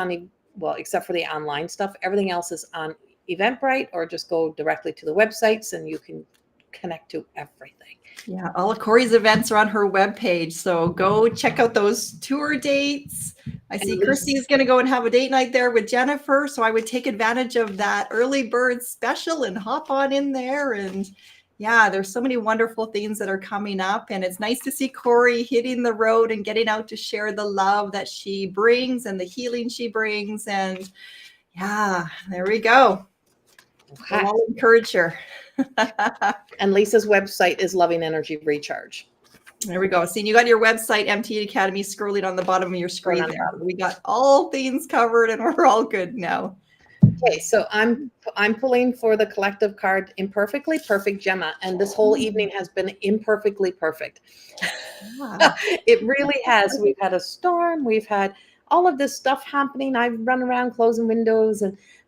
except for the online stuff, everything else is on Eventbrite, or just go directly to the websites and you can connect to everything. Yeah, all of Corrie's events are on her webpage. So go check out those tour dates. I see Christy's going to go and have a date night there with Jennifer. So I would take advantage of that early bird special and hop on in there. And yeah, there's so many wonderful things that are coming up. And it's nice to see Corrie hitting the road and getting out to share the love that she brings and the healing she brings. And yeah, there we go. Okay. I'll encourage her. And Lisa's website is Loving Energy Recharge. There we go. See, you got your website, MTE Academy, scrolling on the bottom of your screen there. We got all things covered and we're all good now. Okay, so I'm pulling for the collective card, Imperfectly Perfect, Gemma, and this whole evening has been imperfectly perfect. Wow. It really has. We've had a storm. We've had all of this stuff happening. I've run around closing windows,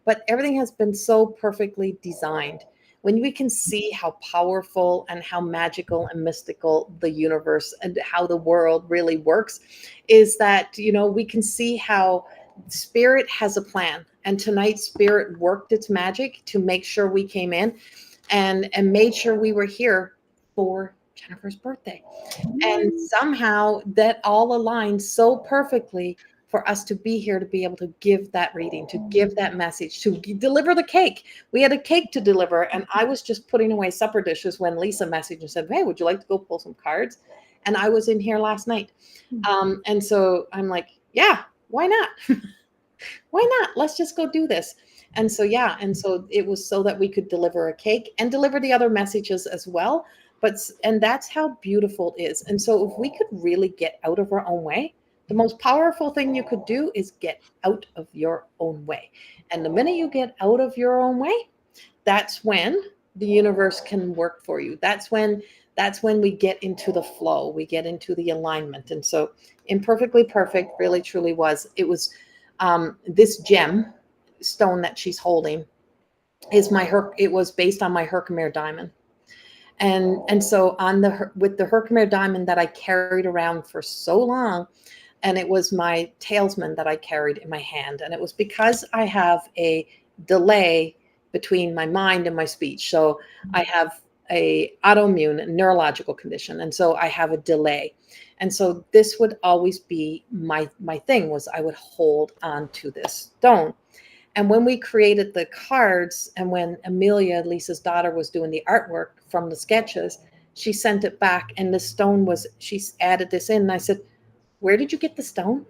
but everything has been so perfectly designed. When we can see how powerful and how magical and mystical the universe and how the world really works, is that, we can see how Spirit has a plan. And tonight, Spirit worked its magic to make sure we came in and made sure we were here for Jennifer's birthday. And somehow that all aligned so perfectly for us to be here, to be able to give that reading, to give that message, to deliver the cake. We had a cake to deliver, and I was just putting away supper dishes when Lisa messaged and said, "Hey, would you like to go pull some cards?" And I was in here last night. And so I'm like, yeah, why not? Why not? Let's just go do this. And so, yeah. And so it was so that we could deliver a cake and deliver the other messages as well. And that's how beautiful it is. And so if we could really get out of our own way, the most powerful thing you could do is get out of your own way. And the minute you get out of your own way, that's when the universe can work for you. That's when we get into the flow, we get into the alignment. And so Imperfectly Perfect really truly was, it was this gem stone that she's holding is it was based on my Herkimer diamond. And so with the Herkimer diamond that I carried around for so long, and it was my talisman that I carried in my hand. And it was because I have a delay between my mind and my speech. So I have a autoimmune neurological condition. And so I have a delay. And so this would always be my thing, was I would hold on to this stone. And when we created the cards, and when Amelia, Lisa's daughter, was doing the artwork from the sketches, she sent it back, and the stone she added this in. And I said, where did you get the stone?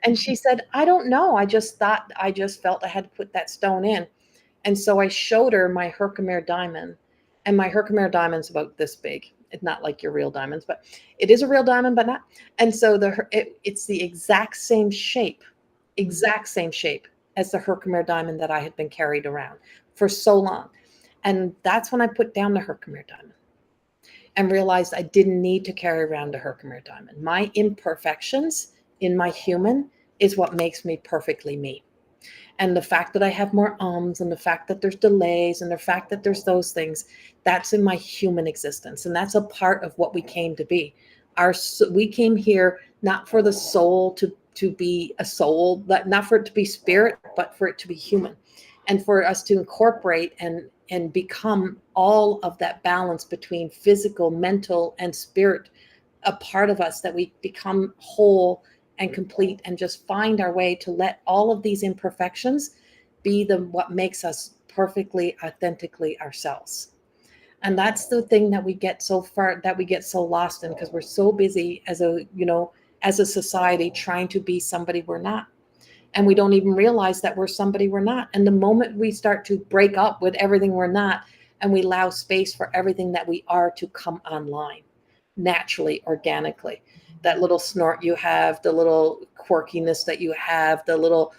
And she said, I don't know. I just felt I had to put that stone in. And so I showed her my Herkimer diamond, and my Herkimer diamond's about this big. It's not like your real diamonds, but it is a real diamond, but not. And so it's the exact same shape as the Herkimer diamond that I had been carried around for so long. And that's when I put down the Herkimer diamond and realized I didn't need to carry around a Herkimer diamond. My imperfections in my human is what makes me perfectly me. And the fact that I have more ums, and the fact that there's delays, and the fact that there's those things, that's in my human existence. And that's a part of what we came to be. We came here not for the soul to be a soul, not for it to be spirit, but for it to be human, and for us to incorporate and become all of that balance between physical, mental, and spirit, a part of us, that we become whole and complete, and just find our way to let all of these imperfections be what makes us perfectly, authentically ourselves. And that's the thing that we get so lost in, because we're so busy as a society trying to be somebody we're not. And we don't even realize that we're somebody we're not. And the moment we start to break up with everything we're not, and we allow space for everything that we are to come online naturally, organically, that little snort you have, the little quirkiness that you have, the little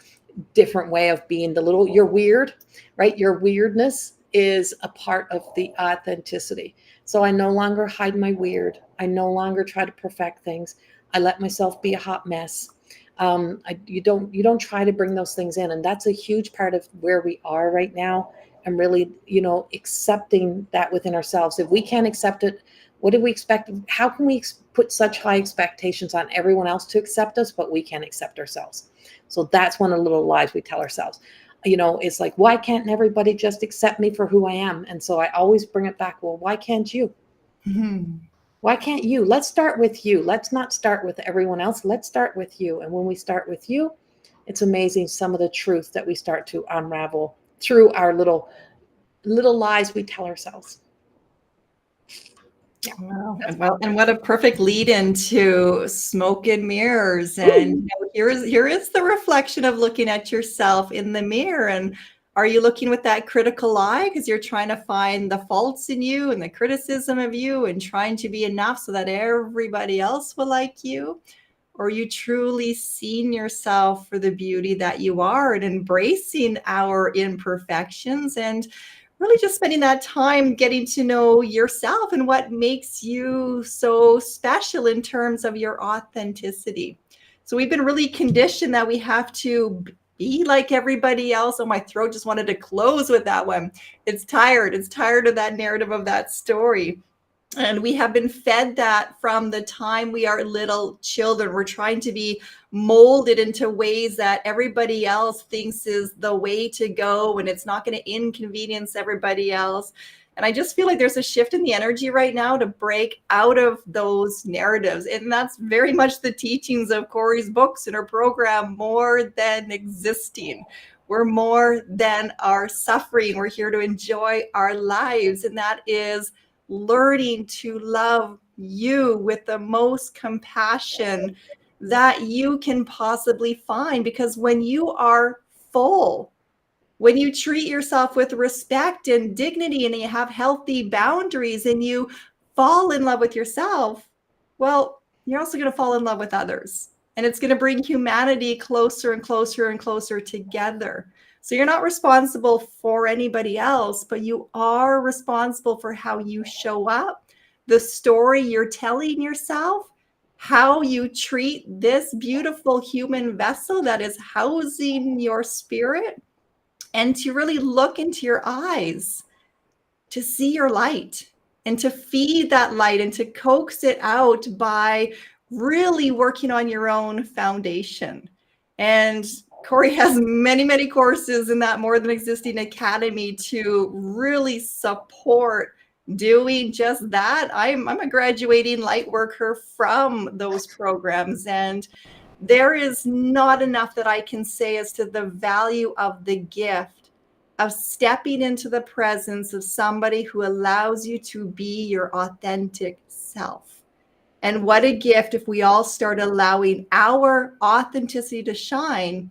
different way of being, you're weird, right? Your weirdness is a part of the authenticity. So I no longer hide my weird. I no longer try to perfect things. I let myself be a hot mess. You don't try to bring those things in. And that's a huge part of where we are right now. And really, accepting that within ourselves. If we can't accept it, what do we expect? How can we put such high expectations on everyone else to accept us, but we can't accept ourselves? So that's one of the little lies we tell ourselves. It's like, why can't everybody just accept me for who I am? And so I always bring it back. Well, why can't you? Mm-hmm. Why can't you? Let's start with you. Let's not start with everyone else. Let's start with you. And when we start with you, it's amazing some of the truth that we start to unravel through our little lies we tell ourselves. Yeah. Wow. And what a perfect lead into smoke and mirrors. And here is the reflection of looking at yourself in the mirror. And are you looking with that critical eye because you're trying to find the faults in you and the criticism of you and trying to be enough so that everybody else will like you? Or are you truly seeing yourself for the beauty that you are and embracing our imperfections and really just spending that time getting to know yourself and what makes you so special in terms of your authenticity? So we've been really conditioned that we have to be like everybody else. Oh, my throat just wanted to close with that one. It's tired of that narrative, of that story. And we have been fed that from the time we are little children. We're trying to be molded into ways that everybody else thinks is the way to go, and it's not going to inconvenience everybody else. And I just feel like there's a shift in the energy right now to break out of those narratives. And that's very much the teachings of Corrie's books and her program, More Than Existing. We're more than our suffering. We're here to enjoy our lives. And that is learning to love you with the most compassion that you can possibly find. Because when you are full, when you treat yourself with respect and dignity, and you have healthy boundaries, and you fall in love with yourself, well, you're also going to fall in love with others. And it's going to bring humanity closer and closer and closer together. So you're not responsible for anybody else, but you are responsible for how you show up, the story you're telling yourself, how you treat this beautiful human vessel that is housing your spirit, and to really look into your eyes to see your light and to feed that light and to coax it out by really working on your own foundation. And Corrie has many, many courses in that More Than Existing Academy to really support doing just that. I'm a graduating light worker from those programs, and there is not enough that I can say as to the value of the gift of stepping into the presence of somebody who allows you to be your authentic self. And what a gift if we all start allowing our authenticity to shine,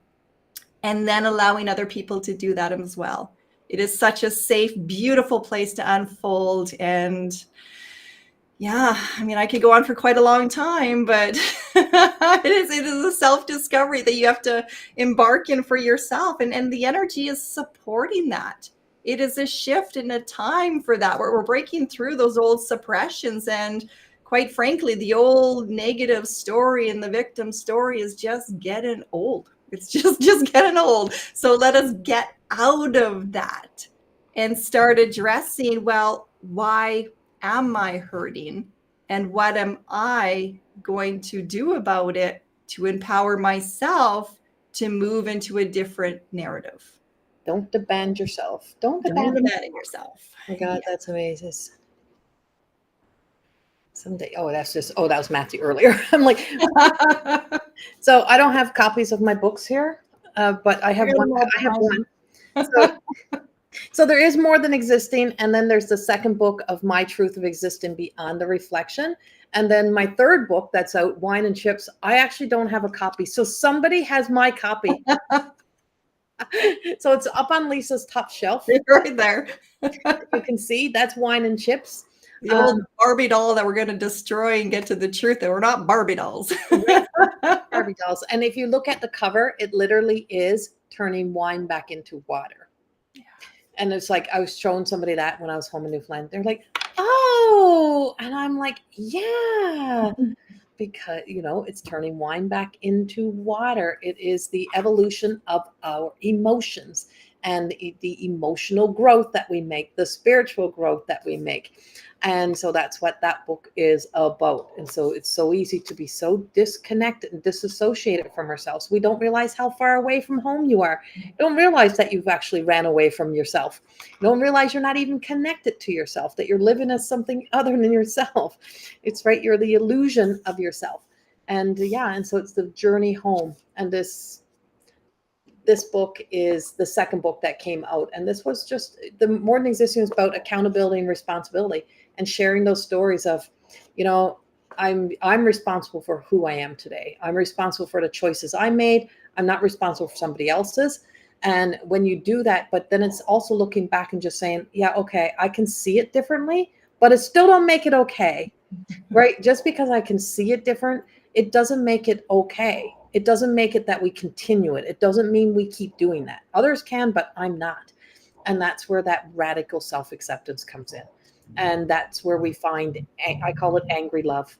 and then allowing other people to do that as well. It is such a safe, beautiful place to unfold. And yeah, I mean, I could go on for quite a long time, but it is a self-discovery that you have to embark in for yourself. And the energy is supporting that. It is a shift in a time for that, where we're breaking through those old suppressions. And quite frankly, the old negative story and the victim story is just getting old. It's just getting old. So let us get out of that and start addressing, well, why am I hurting? And what am I going to do about it to empower myself to move into a different narrative? Don't abandon yourself. Don't Don't abandon abandon yourself. Oh my God, that's amazing. Someday, that was Matthew earlier. I'm like, so I don't have copies of my books here, but I have one. I have one. So there is More Than Existing, and then there's the second book of My Truth of Existing Beyond the Reflection. And then my third book that's out, Wine and Chips, I actually don't have a copy. So somebody has my copy. So it's up on Lisa's top shelf. Right there. You can see that's Wine and Chips. The old Barbie doll that we're going to destroy and get to the truth that we're not Barbie dolls. Barbie dolls. And if you look at the cover, it literally is turning wine back into water. Yeah. And it's like, I was showing somebody that when I was home in Newfoundland. They're like, oh, and I'm like, yeah, because, it's turning wine back into water. It is the evolution of our emotions and the emotional growth that we make, the spiritual growth that we make. And so that's what that book is about. And so it's so easy to be so disconnected and disassociated from ourselves. We don't realize how far away from home you are. You don't realize that you've actually ran away from yourself. You don't realize you're not even connected to yourself, that you're living as something other than yourself. It's right. You're the illusion of yourself. And and so it's the journey home. And this book is the second book that came out. And this was just the More Than Existing was about accountability and responsibility and sharing those stories of, I'm responsible for who I am today. I'm responsible for the choices I made. I'm not responsible for somebody else's. And when you do that, but then it's also looking back and just saying, yeah, okay, I can see it differently, but it still don't make it okay, right? Just because I can see it different, it doesn't make it okay. It doesn't make it that we continue it. It doesn't mean we keep doing that. Others can, but I'm not. And that's where that radical self-acceptance comes in. And that's where we find, I call it angry love,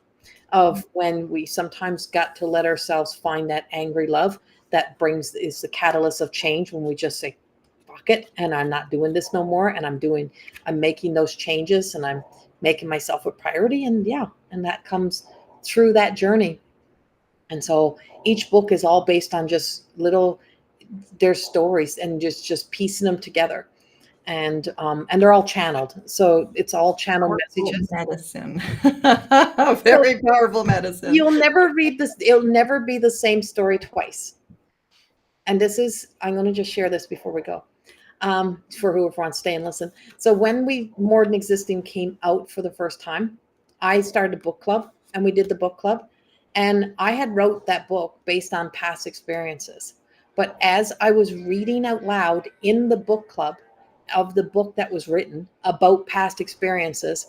of when we sometimes got to let ourselves find that angry love that is the catalyst of change, when we just say, fuck it, and I'm not doing this no more. And I'm making those changes, and I'm making myself a priority. And and that comes through that journey. And so each book is all based on just their stories and just piecing them together. And they're all channeled. So it's all channeled messages. Medicine. Very powerful medicine. You'll never read this. It'll never be the same story twice. And I'm going to just share this before we go. For whoever wants to stay and listen. So when More Than Existing came out for the first time, I started a book club, and we did the book club. And I had wrote that book based on past experiences. But as I was reading out loud in the book club of the book that was written about past experiences,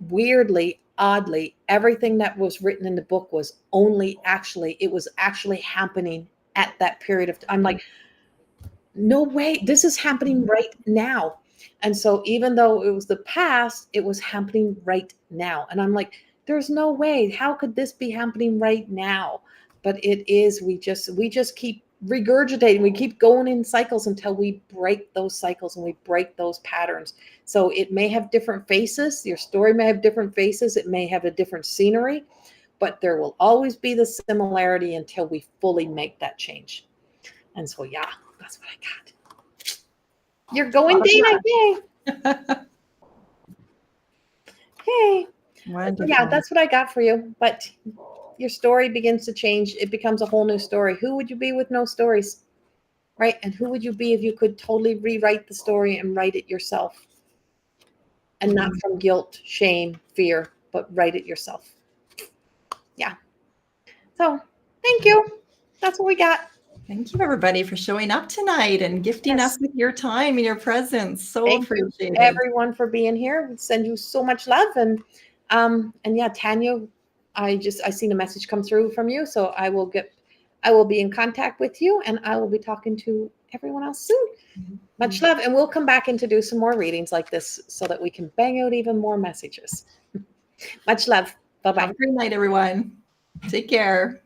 weirdly, oddly, everything that was written in the book was it was actually happening at that period of time. I'm like, no way, this is happening right now. And so even though it was the past, it was happening right now. And I'm like, there's no way, how could this be happening right now? But it is. We just keep regurgitating, we keep going in cycles until we break those cycles and we break those patterns. So it may have different faces, your story may have different faces, it may have a different scenery, but there will always be the similarity until we fully make that change. And so, yeah, that's what I got. You're going, Dana. Yay. Yay. Wonderful. Yeah, that's what I got for you. But your story begins to change. It becomes a whole new story. Who would you be with no stories? Right? And who would you be if you could totally rewrite the story and write it yourself? And not from guilt, shame, fear, but write it yourself. Yeah. So thank you. That's what we got. Thank you, everybody, for showing up tonight and gifting us with your time and your presence. So Thank appreciated. you, everyone, for being here. We send you so much love. And yeah, Tanya, I seen a message come through from you, so I will be in contact with you, and I will be talking to everyone else soon. Much love, and we'll come back in to do some more readings like this so that we can bang out even more messages. Much love. Bye-bye. Have a great night, everyone. Take care.